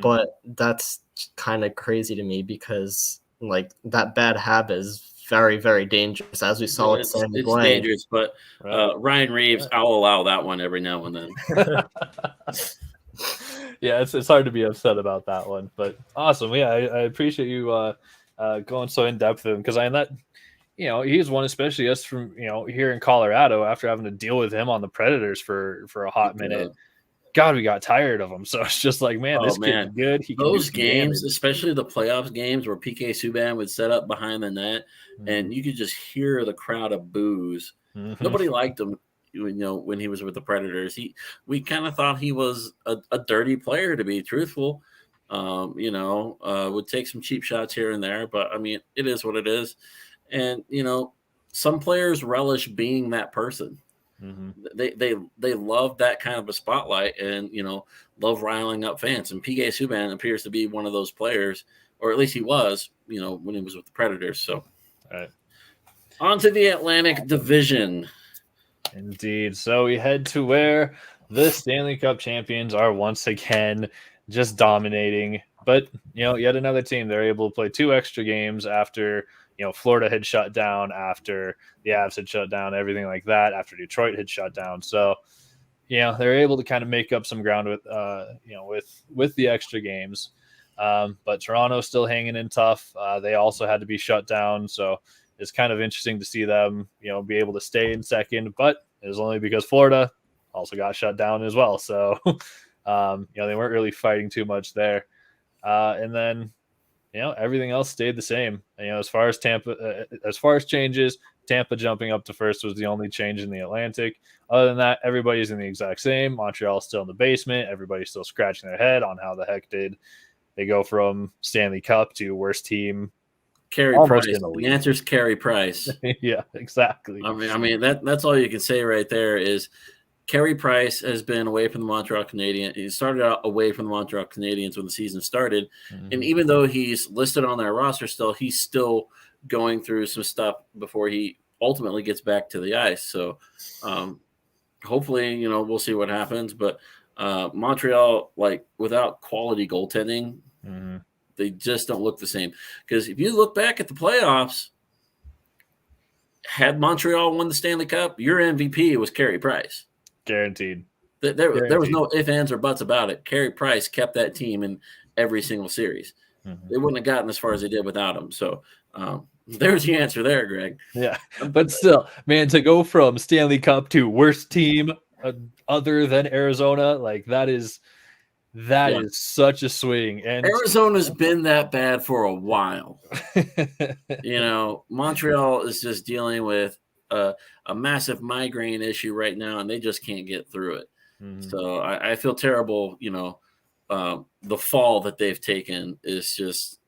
But that's kind of crazy to me because like that bad habit is very, very dangerous, as we saw with Sammy It's Blais. dangerous, but Ryan Reeves, I'll allow that one every now and then. Yeah, it's hard to be upset about that one, but awesome. Yeah, I appreciate you going so in depth with him, because I that he's one, especially us from here in Colorado, after having to deal with him on the Predators for a hot minute. God, we got tired of him. So it's just like, man, this kid's good. He can those do games, damage. especially the playoffs games where PK Subban would set up behind the net, and you could just hear the crowd of boos. Nobody liked him, when he was with the Predators. We kind of thought he was a dirty player, to be truthful. Would take some cheap shots here and there, but I mean, it is what it is. And some players relish being that person. They love that kind of a spotlight, and love riling up fans. And PK Subban appears to be one of those players, or at least he was, when he was with the Predators. So, on to the Atlantic Division. Indeed. So we head to where the Stanley Cup champions are once again just dominating. But yet another team, they're able to play 2 extra games after Florida had shut down, after the Avs had shut down, everything like that, after Detroit had shut down. So, they're able to kind of make up some ground with the extra games. But Toronto's still hanging in tough. They also had to be shut down. So it's kind of interesting to see them, be able to stay in second, but it was only because Florida also got shut down as well. So, they weren't really fighting too much there. And then, everything else stayed the same. As far as changes, Tampa jumping up to first was the only change in the Atlantic. Other than that, everybody's in the exact same. Montreal's still in the basement. Everybody's still scratching their head on how the heck did they go from Stanley Cup to worst team. Carey Price. The answer's Carey Price. Yeah, exactly. I mean that's all you can say right there is Carey Price has been away from the Montreal Canadiens. He started out away from the Montreal Canadiens when the season started. And even though he's listed on their roster still, he's still going through some stuff before he ultimately gets back to the ice. So hopefully, we'll see what happens. But Montreal, like, without quality goaltending, they just don't look the same. Because if you look back at the playoffs, had Montreal won the Stanley Cup, your MVP was Carey Price. Guaranteed. There was no ifs, ands, or buts about it. Carey Price kept that team in every single series. They wouldn't have gotten as far as they did without him. So there's the answer there, Greg. Yeah, but still, man, to go from Stanley Cup to worst team other than Arizona, like that is such a swing. And Arizona's been that bad for a while. Montreal is just dealing with a massive migraine issue right now, and they just can't get through it. So I feel terrible. The fall that they've taken is just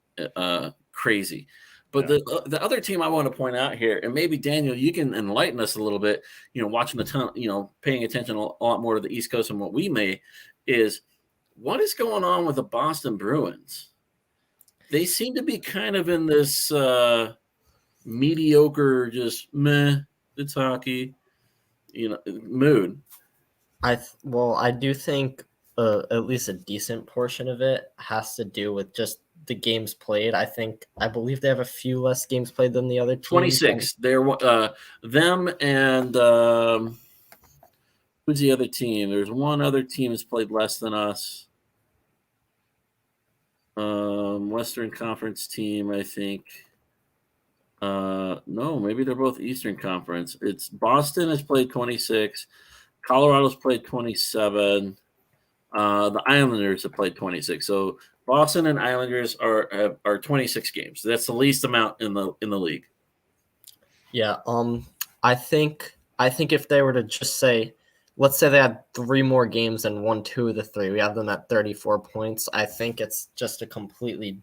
crazy. But the other team I want to point out here, and maybe Daniel, you can enlighten us a little bit. Watching the ton, paying attention a lot more to the East Coast than what we may, is what is going on with the Boston Bruins? They seem to be kind of in this mediocre, just meh, it's hockey, mood. I do think at least a decent portion of it has to do with just the games played. I believe they have a few less games played than the other teams. 26. They're them and who's the other team? There's one other team that's played less than us. Western Conference team, I think. No, maybe they're both Eastern Conference. It's Boston has played 26. Colorado's played 27. The Islanders have played 26. So Boston and Islanders are 26 games. That's the least amount in the league. Yeah. I think if they were to just say let's say they had 3 more games and won 2 of the 3. We have them at 34 points. I think it's just a completely,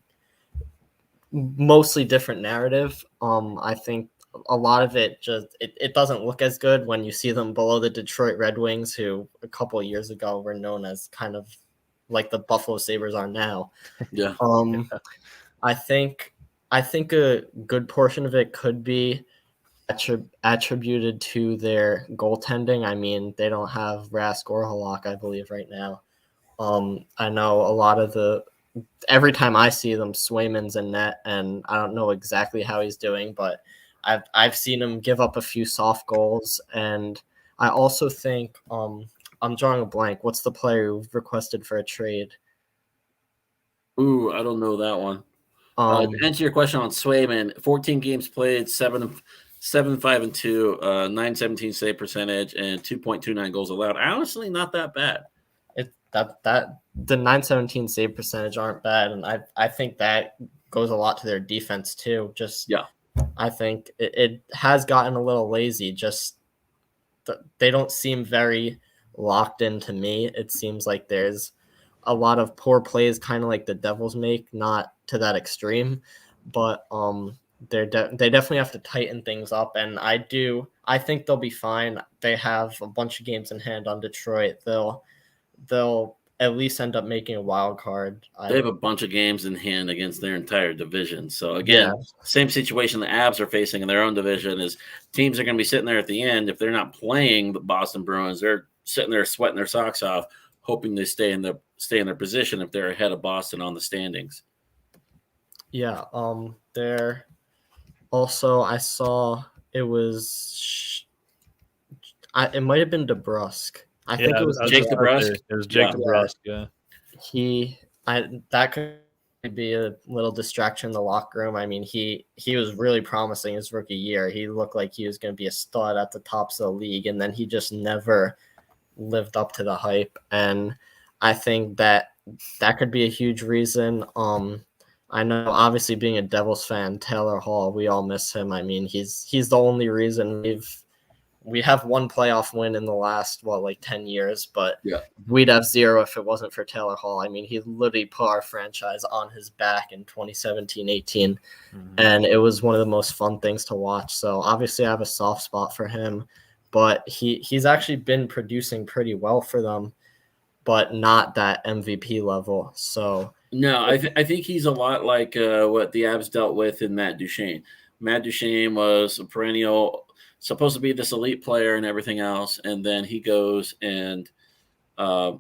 mostly different narrative. I think a lot of it it doesn't look as good when you see them below the Detroit Red Wings, who a couple of years ago were known as kind of like the Buffalo Sabres are now. Yeah. I think a good portion of it could be attributed to their goaltending. I mean, they don't have Rask or Halak, I believe, right now. I know a lot of every time I see them, Swayman's in net, and I don't know exactly how he's doing, but I've seen him give up a few soft goals, and I also think I'm drawing a blank. What's the player who requested for a trade? Ooh, I don't know that one. To answer your question on Swayman, 14 games played, 7-5-2, 917 save percentage, and 2.29 goals allowed. Honestly, not that bad. The 917 save percentage aren't bad, and I think that goes a lot to their defense too. I think it has gotten a little lazy. They don't seem very locked in to me. It seems like there's a lot of poor plays, kind of like the Devils make, not to that extreme, but they definitely have to tighten things up. And I think they'll be fine. They have a bunch of games in hand on Detroit. They'll at least end up making a wild card. They have a bunch of games in hand against their entire division. So again, same situation the Avs are facing in their own division is teams are going to be sitting there at the end. If they're not playing the Boston Bruins, they're sitting there sweating their socks off, hoping they stay in their position if they're ahead of Boston on the standings. Yeah. There. Also, I saw it was. It might have been DeBrusque. I think it was Jake DeBrusque. It was Jake DeBrusque. Yeah. That could be a little distraction in the locker room. I mean, he was really promising his rookie year. He looked like he was going to be a stud at the tops of the league, and then he just never lived up to the hype. And I think that could be a huge reason. I know, obviously, being a Devils fan, Taylor Hall, we all miss him. I mean, he's the only reason we have one playoff win in the last 10 years, but we'd have 0 if it wasn't for Taylor Hall. I mean, he literally put our franchise on his back in 2017-18, and it was one of the most fun things to watch. So obviously I have a soft spot for him, but he's actually been producing pretty well for them, but not that MVP level. So no, I think he's a lot like what the Avs dealt with in Matt Duchene. Matt Duchene was a perennial, supposed to be this elite player and everything else, and then he goes and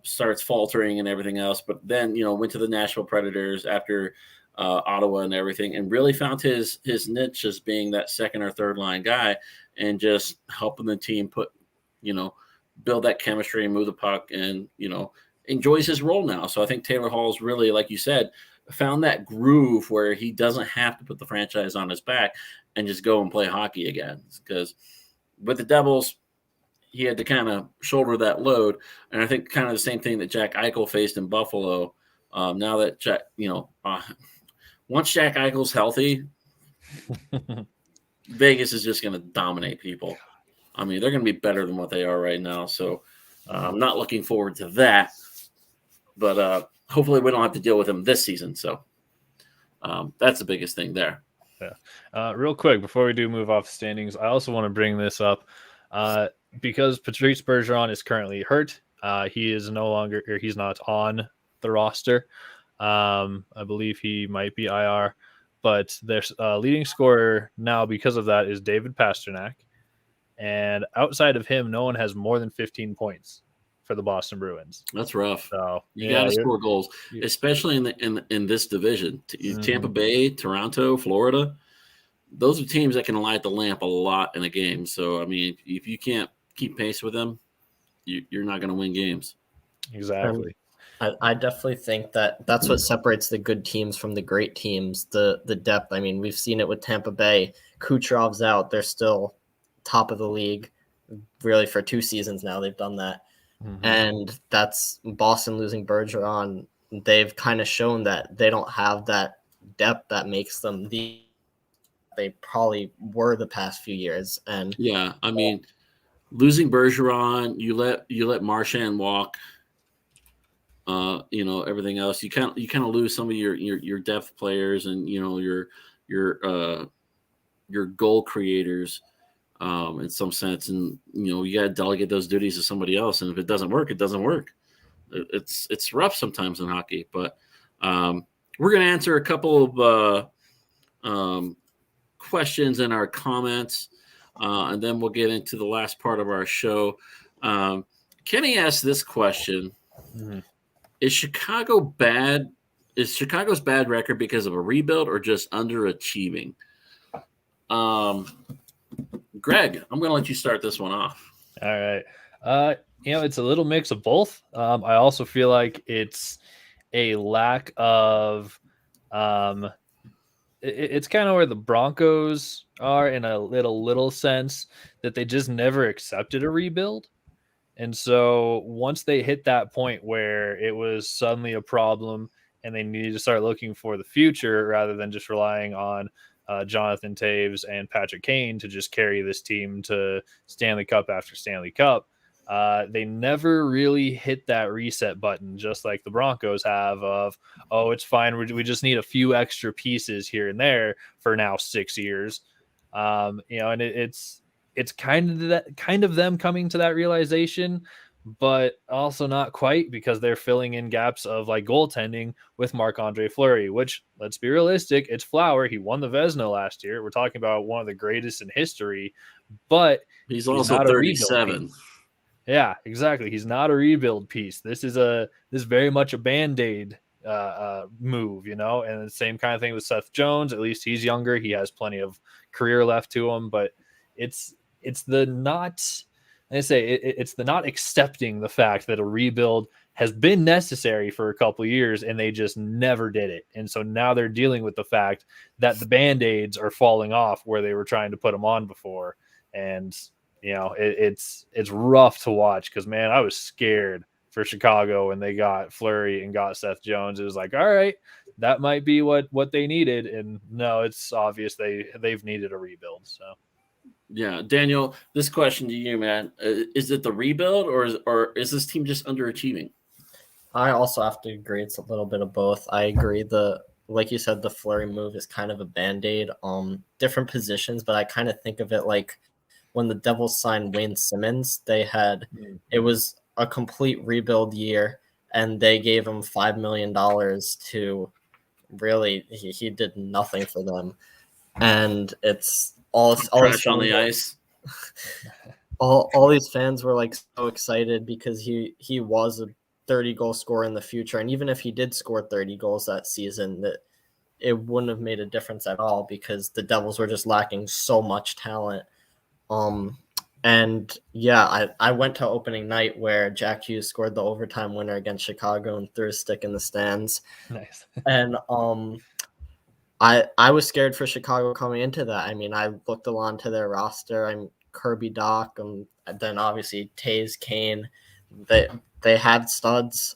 starts faltering and everything else. But then, went to the Nashville Predators after Ottawa and everything, and really found his niche as being that second or third line guy, and just helping the team build that chemistry and move the puck, and enjoys his role now. So I think Taylor Hall's really, like you said, found that groove where he doesn't have to put the franchise on his back and just go and play hockey again. Because with the Devils, he had to kind of shoulder that load. And I think kind of the same thing that Jack Eichel faced in Buffalo. Now that once Jack Eichel's healthy, Vegas is just going to dominate people. I mean, they're going to be better than what they are right now. So I'm not looking forward to that. But hopefully we don't have to deal with him this season. So that's the biggest thing there. Yeah. Real quick, before we do move off standings, I also want to bring this up because Patrice Bergeron is currently hurt. He is he's not on the roster. I believe he might be IR, but their leading scorer now because of that is David Pastrnak. And outside of him, no one has more than 15 points for the Boston Bruins. That's rough. So you got to score goals, especially in this division. Tampa Bay, Toronto, Florida. Those are teams that can light the lamp a lot in a game. So I mean, if you can't keep pace with them, you're not going to win games. Exactly. I definitely think that's what separates the good teams from the great teams. The depth. I mean, we've seen it with Tampa Bay. Kucherov's out. They're still top of the league. Really, for 2 seasons now, they've done that. And that's Boston losing Bergeron. They've kind of shown that they don't have that depth that makes them they probably were the past few years. And yeah, I mean, losing Bergeron, you let Marchand walk. Everything else, you kind of lose some of your depth players and your goal creators in some sense, and you got to delegate those duties to somebody else. And if it doesn't work, it doesn't work. It's rough sometimes in hockey, but we're going to answer a couple of questions in our comments, and then we'll get into the last part of our show. Kenny asked this question. Mm-hmm. Is Chicago's bad record because of a rebuild or just underachieving? Greg, I'm going to let you start this one off. All right. It's a little mix of both. I also feel like it's a lack of it's kind of where the Broncos are in a little sense, that they just never accepted a rebuild. And so once they hit that point where it was suddenly a problem and they needed to start looking for the future rather than just relying on Jonathan Taves and Patrick Kane to just carry this team to Stanley Cup after Stanley Cup, they never really hit that reset button, just like the Broncos have of, oh, it's fine. We just need a few extra pieces here and there for now 6 years. And it's kind of them coming to that realization, but also not quite, because they're filling in gaps of like goaltending with Marc-Andre Fleury, which, let's be realistic, it's Flower. He won the Vezina last year. We're talking about one of the greatest in history, but he's also not 37. Yeah, exactly. He's not a rebuild piece. This is very much a Band-Aid move, and the same kind of thing with Seth Jones. At least he's younger. He has plenty of career left to him, but it's the not accepting the fact that a rebuild has been necessary for a couple of years and they just never did it. And so now they're dealing with the fact that the Band-Aids are falling off where they were trying to put them on before. And, it's rough to watch, because, man, I was scared for Chicago when they got Fleury and got Seth Jones. It was like, all right, that might be what they needed. And no, it's obvious they've needed a rebuild. So. Yeah, Daniel, this question to you, man. Is it the rebuild or is this team just underachieving? I also have to agree. It's a little bit of both. I agree. Like you said, the Fleury move is kind of a Band-Aid. Different positions, but I kind of think of it like when the Devils signed Wayne Simmons, it was a complete rebuild year, and they gave him $5 million to really, he did nothing for them. And it's all on the ice. All these fans were like so excited because he was a 30-goal scorer in the future, and even if he did score 30 goals that season, that it wouldn't have made a difference at all because the Devils were just lacking so much talent. And yeah, I went to opening night where Jack Hughes scored the overtime winner against Chicago and threw a stick in the stands. Nice. And I was scared for Chicago coming into that. I mean, I looked along to their roster. I'm Kirby Doc, and then obviously Taves, Kane. They had studs,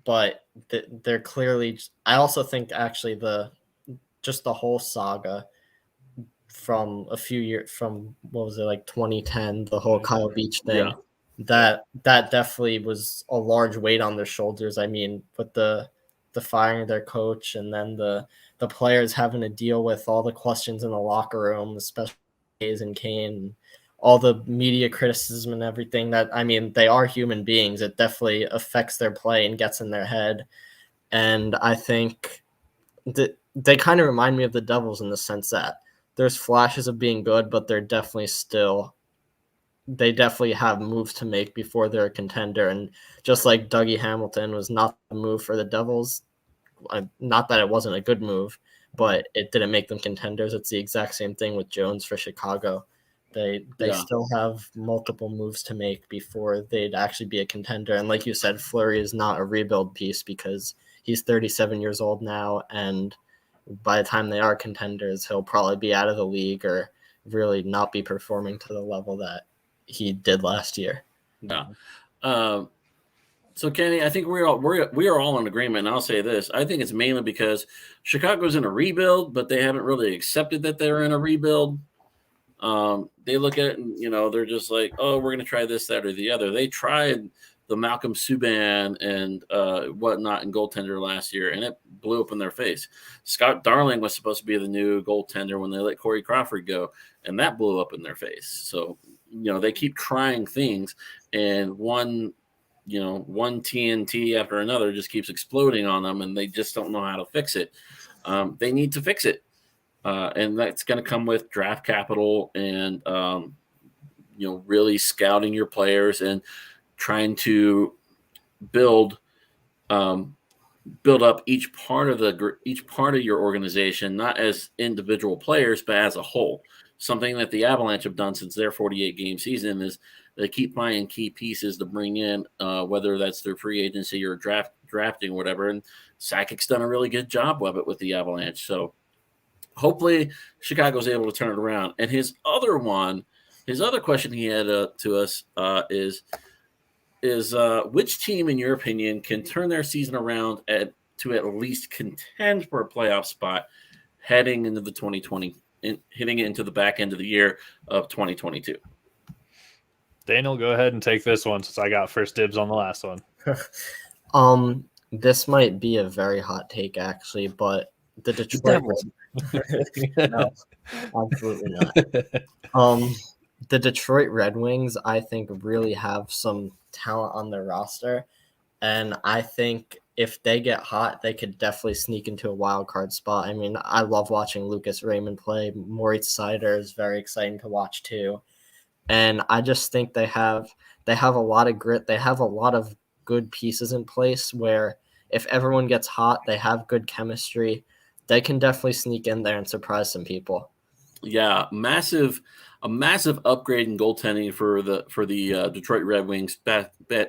but they're clearly. I also think actually the whole saga from a few years from what was it, like 2010, the whole Kyle Beach thing. Yeah. That definitely was a large weight on their shoulders. I mean, with the firing of their coach, and then the players having to deal with all the questions in the locker room, especially Hayes and Kane, all the media criticism and everything. That, I mean, they are human beings. It definitely affects their play and gets in their head. And I think that they kind of remind me of the Devils in the sense that there's flashes of being good, but they definitely have moves to make before they're a contender. And just like Dougie Hamilton was not the move for the Devils, not that it wasn't a good move, but it didn't make them contenders. It's the exact same thing with Jones for Chicago. They still have multiple moves to make before they'd actually be a contender. And like you said, Fleury is not a rebuild piece because he's 37 years old now, and by the time they are contenders, he'll probably be out of the league or really not be performing to the level that he did last year. Yeah. So Kenny, I think we are all in agreement. And I'll say this: I think it's mainly because Chicago's in a rebuild, but they haven't really accepted that they're in a rebuild. They look at it and, they're just like, oh, we're going to try this, that, or the other. They tried the Malcolm Subban and whatnot in goaltender last year, and it blew up in their face. Scott Darling was supposed to be the new goaltender when they let Corey Crawford go, and that blew up in their face. So, they keep trying things, and one TNT after another just keeps exploding on them, and they just don't know how to fix it. They need to fix it. And that's going to come with draft capital and, really scouting your players and trying to build up each part of your organization, not as individual players, but as a whole. Something that the Avalanche have done since their 48-game season is they keep finding key pieces to bring in, whether that's through free agency or drafting, whatever. And Sakic's done a really good job of it with the Avalanche. So hopefully Chicago's able to turn it around. And his other question he had to us is which team, in your opinion, can turn their season around to at least contend for a playoff spot heading into hitting into the back end of the year of 2022? Daniel, go ahead and take this one since I got first dibs on the last one. This might be a very hot take, actually, but the Detroit no, absolutely not. The Detroit Red Wings, I think, really have some talent on their roster, and I think if they get hot, they could definitely sneak into a wild card spot. I mean, I love watching Lucas Raymond play. Moritz Seider is very exciting to watch too, and I just think they have a lot of grit. They have a lot of good pieces in place where if everyone gets hot, they have good chemistry. They can definitely sneak in there and surprise some people. Yeah, a massive upgrade in goaltending for the Detroit Red Wings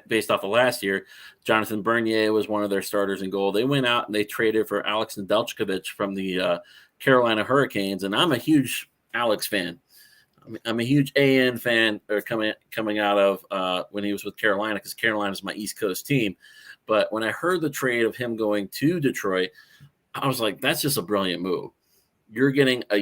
based off of last year. Jonathan Bernier was one of their starters in goal. They went out and they traded for Alex Nedeljkovic from the Carolina Hurricanes, and I'm a huge Alex fan. I'm a huge AN fan coming out of when he was with Carolina, because Carolina's my East Coast team. But when I heard the trade of him going to Detroit, I was like, that's just a brilliant move. You're getting a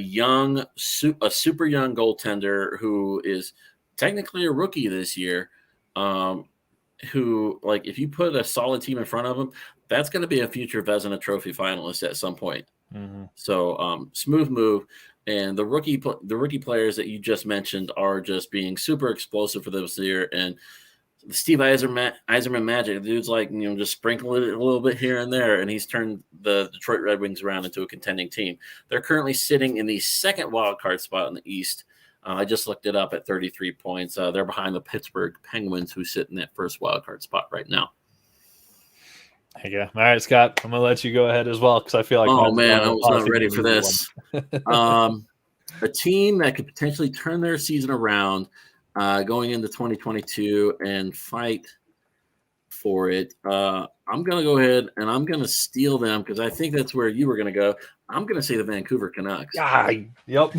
super young goaltender who is technically a rookie this year, who, like, if you put a solid team in front of him, that's going to be a future Vezina Trophy finalist at some point. Mm-hmm. So smooth move. And the rookie players that you just mentioned are just being super explosive for this year. And Steve Yzerman magic, the dude's like, just sprinkle it a little bit here and there, and he's turned the Detroit Red Wings around into a contending team. They're currently sitting in the second wild card spot in the East. I just looked it up at 33 points. They're behind the Pittsburgh Penguins, who sit in that first wild card spot right now. There you go. All right, Scott, I'm going to let you go ahead as well, because I feel like... Oh, man, I was not ready for this. A team that could potentially turn their season around going into 2022 and fight for it. I'm going to go ahead and I'm going to steal them, because I think that's where you were going to go. I'm going to say the Vancouver Canucks. Yep.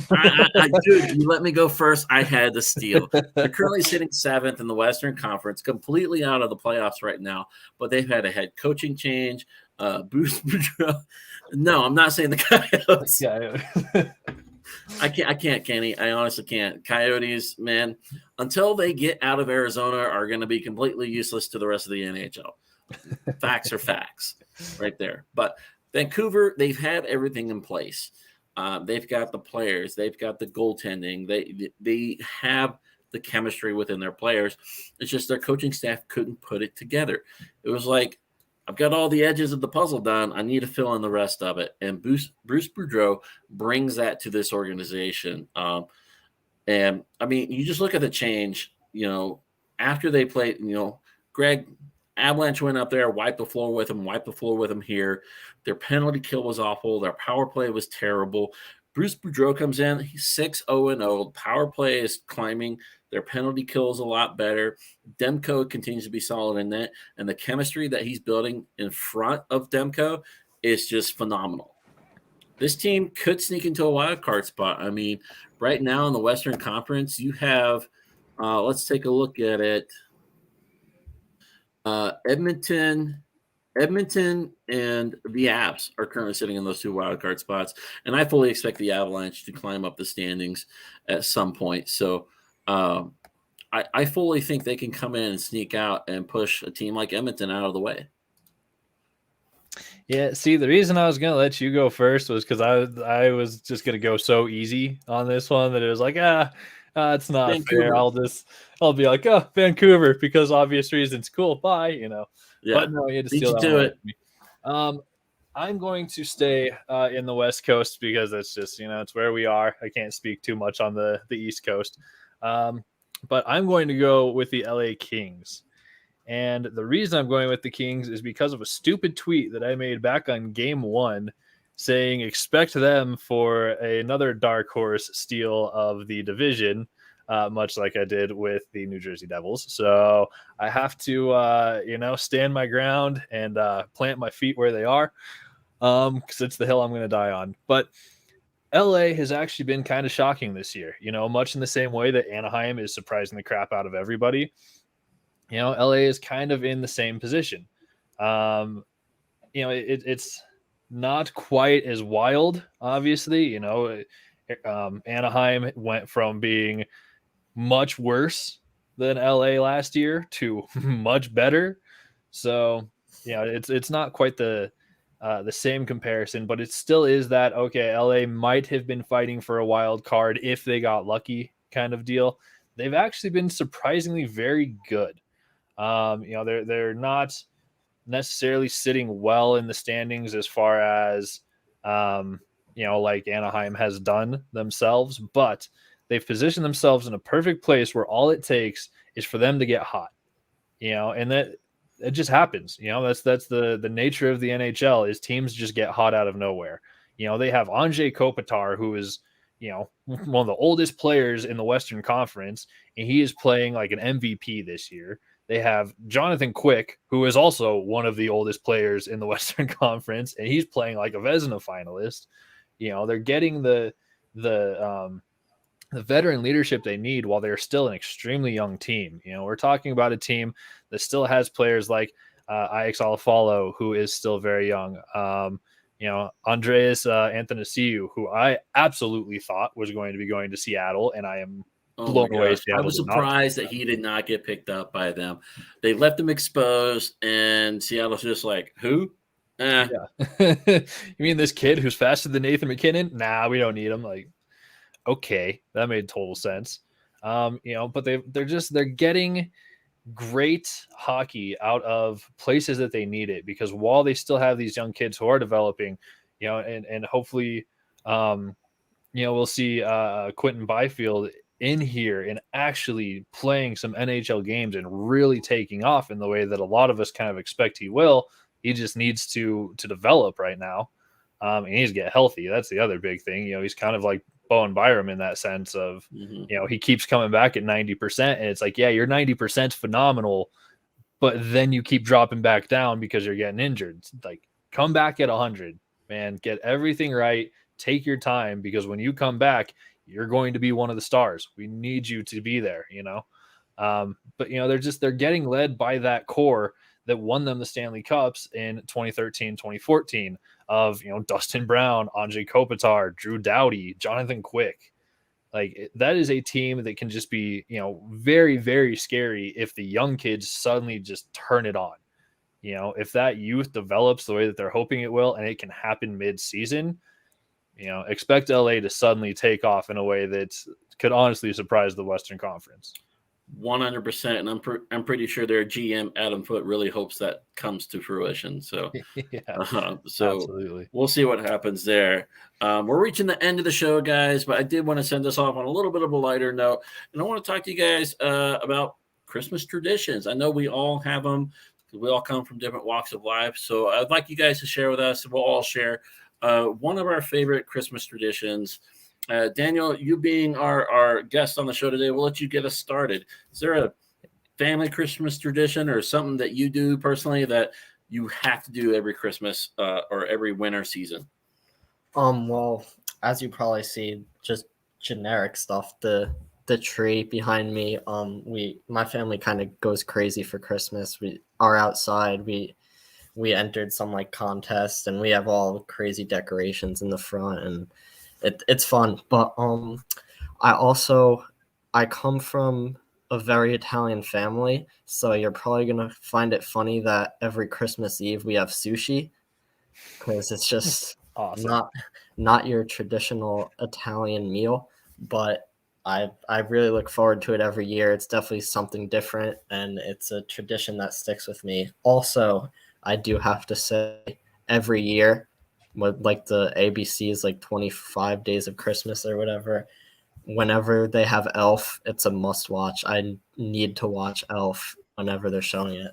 Dude, you let me go first. I had to steal. They're currently sitting 7th in the Western Conference, completely out of the playoffs right now, but they've had a head coaching change. Bruce Boudreau. No, I'm not saying the Coyotes. I can't, Kenny. I honestly can't. Coyotes, man, until they get out of Arizona, are going to be completely useless to the rest of the NHL. Facts are facts right there. But Vancouver, they've had everything in place. They've got the players. They've got the goaltending. They have the chemistry within their players. It's just their coaching staff couldn't put it together. It was like, I've got all the edges of the puzzle done. I need to fill in the rest of it. And Bruce Boudreau brings that to this organization. And, I mean, you just look at the change, after they played, Greg, Avalanche went up there, wiped the floor with them here. Their penalty kill was awful. Their power play was terrible. Bruce Boudreau comes in. He's 6-0-0. Power play is climbing. Their penalty kill is a lot better. Demko continues to be solid in that. And the chemistry that he's building in front of Demko is just phenomenal. This team could sneak into a wild card spot. I mean, right now in the Western Conference, you have, let's take a look at it. Edmonton Edmonton and the Avs are currently sitting in those 2 wild card spots, and I fully expect the Avalanche to climb up the standings at some point. So I fully think they can come in and sneak out and push a team like Edmonton out of the way. Yeah, see, the reason I was gonna let you go first was because I was just gonna go so easy on this one that it was like, it's not Vancouver. fair. I'll be like, oh, Vancouver, because obvious reasons. Cool, bye. Yeah. But no, you had to Beat steal you that to one it. from me. I'm going to stay in the West Coast because it's just, it's where we are. I can't speak too much on the East Coast. But I'm going to go with the LA Kings. And the reason I'm going with the Kings is because of a stupid tweet that I made back on game 1 saying expect them for another dark horse steal of the division, much like I did with the New Jersey Devils. So I have to, stand my ground and plant my feet where they are, because it's the hill I'm going to die on. But LA has actually been kind of shocking this year, much in the same way that Anaheim is surprising the crap out of everybody. LA is kind of in the same position. It's not quite as wild, obviously. Anaheim went from being much worse than LA last year to much better. So, it's not quite the same comparison, but it still is that, okay, LA might have been fighting for a wild card if they got lucky kind of deal. They've actually been surprisingly very good. They're not necessarily sitting well in the standings as far as like Anaheim has done themselves, but they've positioned themselves in a perfect place where all it takes is for them to get hot. And that it just happens. That's the nature of the NHL is teams just get hot out of nowhere. They have Anze Kopitar, who is one of the oldest players in the Western Conference, and he is playing like an MVP this year. They have Jonathan Quick, who is also one of the oldest players in the Western Conference, and he's playing like a Vezina finalist. They're getting the veteran leadership they need while they're still an extremely young team. We're talking about a team that still has players like Ix Alafalo, who is still very young. Andreas Athanasiou, who I absolutely thought was going to be going to Seattle, and I am blown away. I was surprised that he did not get picked up by them. They left him exposed, and Seattle's just like, who? Yeah. You mean this kid who's faster than Nathan McKinnon? Nah, we don't need him. Like, okay, that made total sense. But they're getting great hockey out of places that they need it, because while they still have these young kids who are developing, and hopefully, we'll see Quentin Byfield in here and actually playing some NHL games and really taking off in the way that a lot of us kind of expect he will. He just needs to develop right now. And he needs to get healthy. That's the other big thing. He's kind of like Bowen Byram in that sense of, he keeps coming back at 90%, and it's like, yeah, you're 90% phenomenal, but then you keep dropping back down because you're getting injured. It's like, come back at 100, man, get everything right. Take your time, because when you come back, you're going to be one of the stars. We need you to be there, but they're getting led by that core that won them the Stanley Cups in 2013, 2014 of, Dustin Brown, Anze Kopitar, Drew Doughty, Jonathan Quick. Like, that is a team that can just be, very, very scary if the young kids suddenly just turn it on. If that youth develops the way that they're hoping it will, and it can happen mid-season, expect LA to suddenly take off in a way that could honestly surprise the Western Conference. 100%, and I'm pretty sure their GM Adam Foote really hopes that comes to fruition. So, Absolutely. We'll see what happens there. We're reaching the end of the show, guys, but I did want to send us off on a little bit of a lighter note, and I want to talk to you guys about Christmas traditions. I know we all have them because we all come from different walks of life. So I'd like you guys to share with us, and we'll all share one of our favorite Christmas traditions. Daniel, you being our guest on the show today, we'll let you get us started. Is there a family Christmas tradition or something that you do personally that you have to do every Christmas or every winter season? Well, as you probably see, just generic stuff. The tree behind me. My family kind of goes crazy for Christmas. We are outside. We we entered some like contest, and we have all crazy decorations in the front, and it's fun. But I come from a very Italian family, so you're probably gonna find it funny that every Christmas Eve we have sushi, because it's just Awesome. not your traditional Italian meal. But I really look forward to it every year. It's definitely something different, and it's a tradition that sticks with me. Also, I do have to say, every year, with like the ABC's like 25 Days of Christmas or whatever, whenever they have Elf, it's a must watch. I need to watch Elf whenever they're showing it.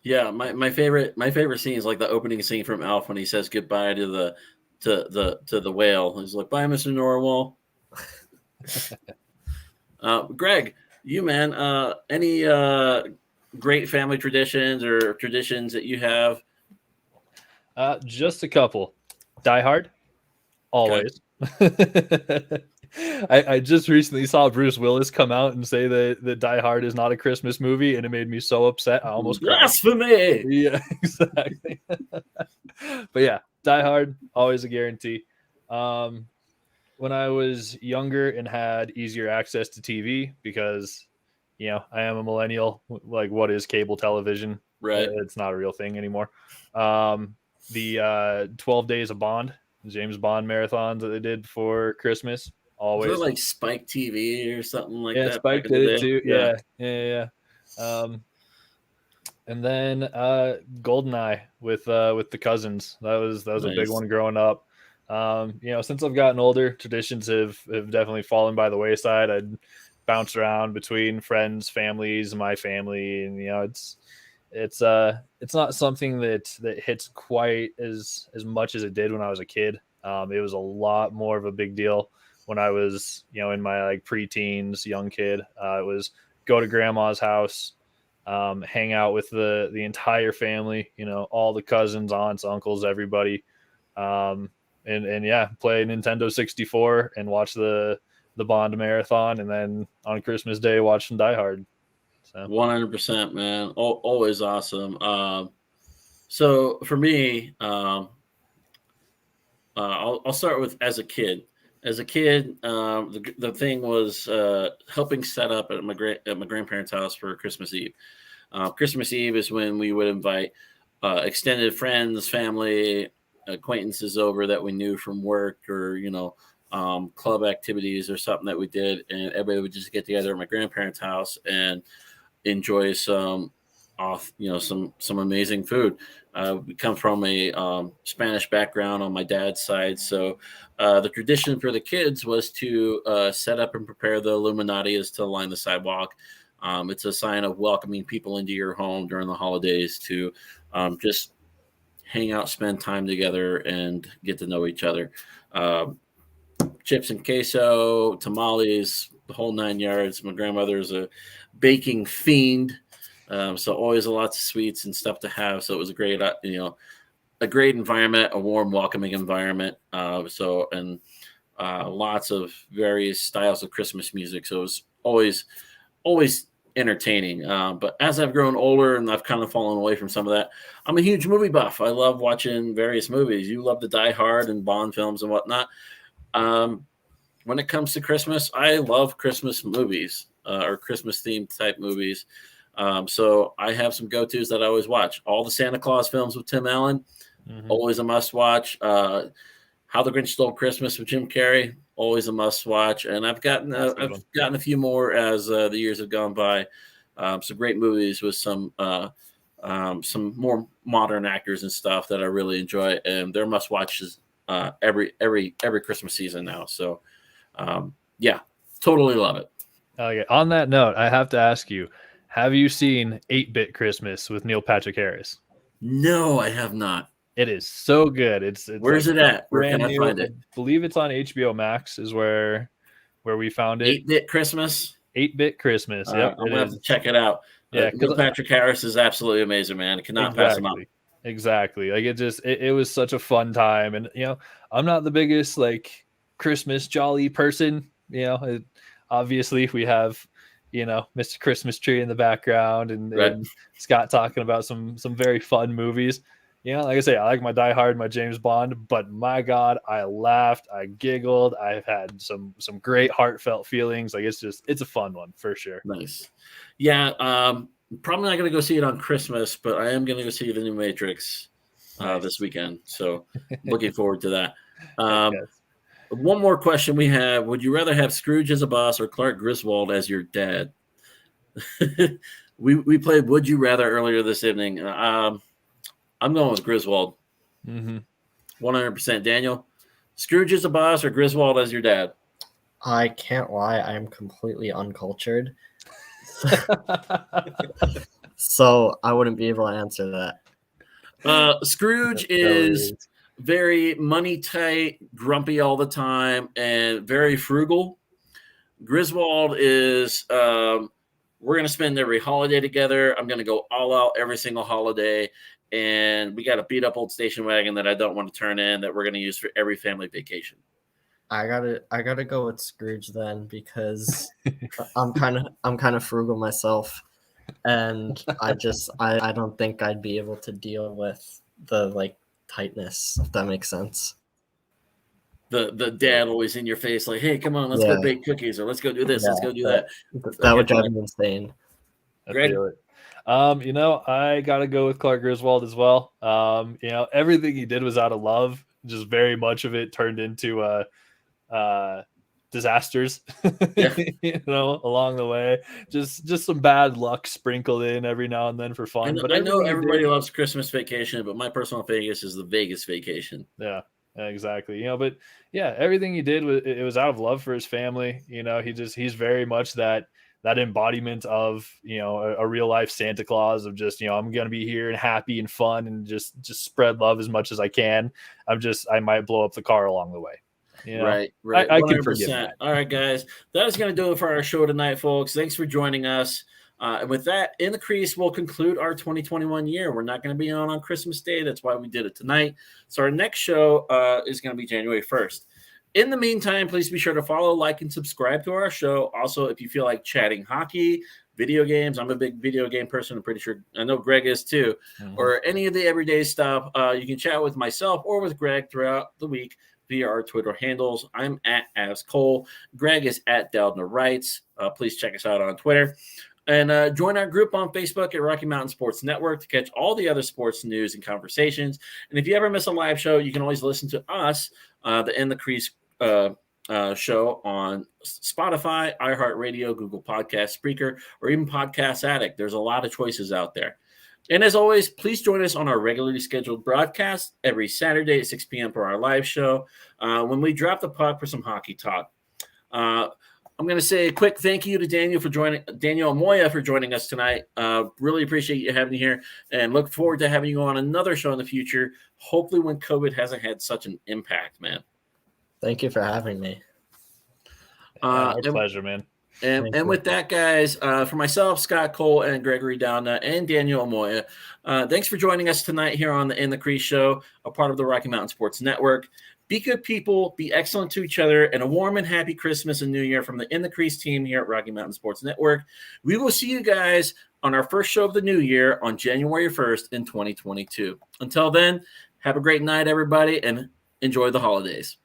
Yeah, my favorite scene is like the opening scene from Elf when he says goodbye to the whale. He's like, "Bye, Mr. Norwell." Greg, you man, any great family traditions or traditions that you have? Just a couple. Die Hard, always. Okay. I just recently saw Bruce Willis come out and say that Die Hard is not a Christmas movie, and it made me so upset I almost cried. Blasphemy! Yeah, exactly. But yeah, Die Hard, always a guarantee. When I was younger and had easier access to TV, because I am a millennial, like, what is cable television? Right. It's not a real thing anymore. The 12 Days of Bond, James Bond marathons that they did for Christmas. Always. Was it like Spike TV or something like that? Yeah, Spike did it too. Yeah. And then GoldenEye with the cousins. That was nice. A big one growing up. Since I've gotten older, traditions have definitely fallen by the wayside. I'd bounce around between friends, families, my family, and it's not something that hits quite as much as it did when I was a kid. It was a lot more of a big deal when I was, in my like preteens, young kid. It was go to grandma's house, hang out with the entire family, all the cousins, aunts, uncles, everybody. And play Nintendo 64 and watch the Bond marathon, and then on Christmas Day watch some Die Hard. So 100%, man. Always awesome. So for me, I'll start with as a kid. As a kid, the thing was helping set up at my grandparents' house for Christmas Eve. Christmas Eve is when we would invite extended friends, family, acquaintances over that we knew from work or club activities or something that we did, and everybody would just get together at my grandparents' house and enjoy some amazing food. We come from a Spanish background on my dad's side, so the tradition for the kids was to set up and prepare the Illuminatias to line the sidewalk. It's a sign of welcoming people into your home during the holidays to just hang out, spend time together, and get to know each other. Chips and queso, tamales, the whole 9 yards. My grandmother's a baking fiend, so always lots of sweets and stuff to have. So it was a great, a great environment, a warm, welcoming environment. And lots of various styles of Christmas music. So it was always entertaining. But as I've grown older and I've kind of fallen away from some of that, I'm a huge movie buff. I love watching various movies. You love the Die Hard and Bond films and whatnot. When it comes to Christmas, I love Christmas movies or Christmas themed type movies. So I have some go-tos that I always watch. All the Santa Claus films with Tim Allen, always a must watch. How the Grinch Stole Christmas with Jim Carrey, always a must watch. And I've gotten a few more as the years have gone by. Some great movies with some more modern actors and stuff that I really enjoy, and they're must watches every Christmas season now. So totally love it. Okay. On that note, I have to ask you, have you seen 8-Bit Christmas with Neil Patrick Harris? No, I have not. It is so good. It's where's it at? Where can I find it? I believe it's on HBO Max is where we found it. 8-Bit Christmas? 8-Bit Christmas. Yep. I'm going to have to check it out. Yeah. Neil Patrick Harris is absolutely amazing, man. I cannot pass him up. Exactly. Like it was such a fun time. And, I'm not the biggest like Christmas jolly person, obviously we have Mr. Christmas Tree in the background and, Right. and Scott talking about some very fun movies. Like I say, I like my Die Hard, my James Bond, but my God, I laughed, I giggled, I've had some great heartfelt feelings. Like it's a fun one for sure. Nice. Yeah. Probably not going to go see it on Christmas, but I am going to go see the new Matrix this weekend. So looking forward to that. One more question we have. Would you rather have Scrooge as a boss or Clark Griswold as your dad? we played Would You Rather earlier this evening. I'm going with Griswold. 100%. Daniel, Scrooge as a boss or Griswold as your dad? I can't lie. I am completely uncultured. So I wouldn't be able to answer that. Scrooge is very money tight, grumpy all the time, and very frugal. Griswold is we're going to spend every holiday together. I'm going to go all out every single holiday. And we got a beat up old station wagon that I don't want to turn in that we're going to use for every family vacation. I gotta go with Scrooge then, because I'm kind of frugal myself, and I don't think I'd be able to deal with the tightness, if that makes sense. The dad always in your face, like, hey, come on, let's go bake cookies, or let's go do this, let's go do that. That would drive me insane. I feel it. I gotta go with Clark Griswold as well. Everything he did was out of love. Just very much of it turned into disasters, along the way. Just some bad luck sprinkled in every now and then for fun. But I know everybody loves Christmas Vacation, but my personal Vegas is the Vegas Vacation. Yeah, exactly. But yeah, everything he did was out of love for his family. He's very much that embodiment of a real life Santa Claus of just I'm gonna be here and happy and fun and just spread love as much as I can. I might blow up the car along the way. Right. I can forgive that. All right, guys, that is going to do it for our show tonight, folks. Thanks for joining us. And with that, In the Crease will conclude our 2021 year. We're not going to be on Christmas Day. That's why we did it tonight. So our next show is going to be January 1st. In the meantime, please be sure to follow, like, and subscribe to our show. Also, if you feel like chatting hockey, video games, I'm a big video game person. I'm pretty sure I know Greg is too, or any of the everyday stuff, you can chat with myself or with Greg throughout the week via our Twitter handles. I'm at AvsCole. Greg is at Daldner Writes. Please check us out on Twitter. And join our group on Facebook at Rocky Mountain Sports Network to catch all the other sports news and conversations. And if you ever miss a live show, you can always listen to us, the In the Crease show on Spotify, iHeartRadio, Google Podcast, Spreaker, or even Podcast Addict. There's a lot of choices out there. And as always, please join us on our regularly scheduled broadcast every Saturday at 6 p.m. for our live show when we drop the puck for some hockey talk. I'm going to say a quick thank you to Daniel Amoya for joining us tonight. Really appreciate you having me here and look forward to having you on another show in the future, hopefully when COVID hasn't had such an impact, man. Thank you for having me. My pleasure, man. And with that, guys, for myself, Scott Cole, and Gregory Downa, and Daniel Amoya, thanks for joining us tonight here on the In the Crease Show, a part of the Rocky Mountain Sports Network. Be good people, be excellent to each other, and a warm and happy Christmas and New Year from the In the Crease team here at Rocky Mountain Sports Network. We will see you guys on our first show of the new year on January 1st in 2022. Until then, have a great night, everybody, and enjoy the holidays.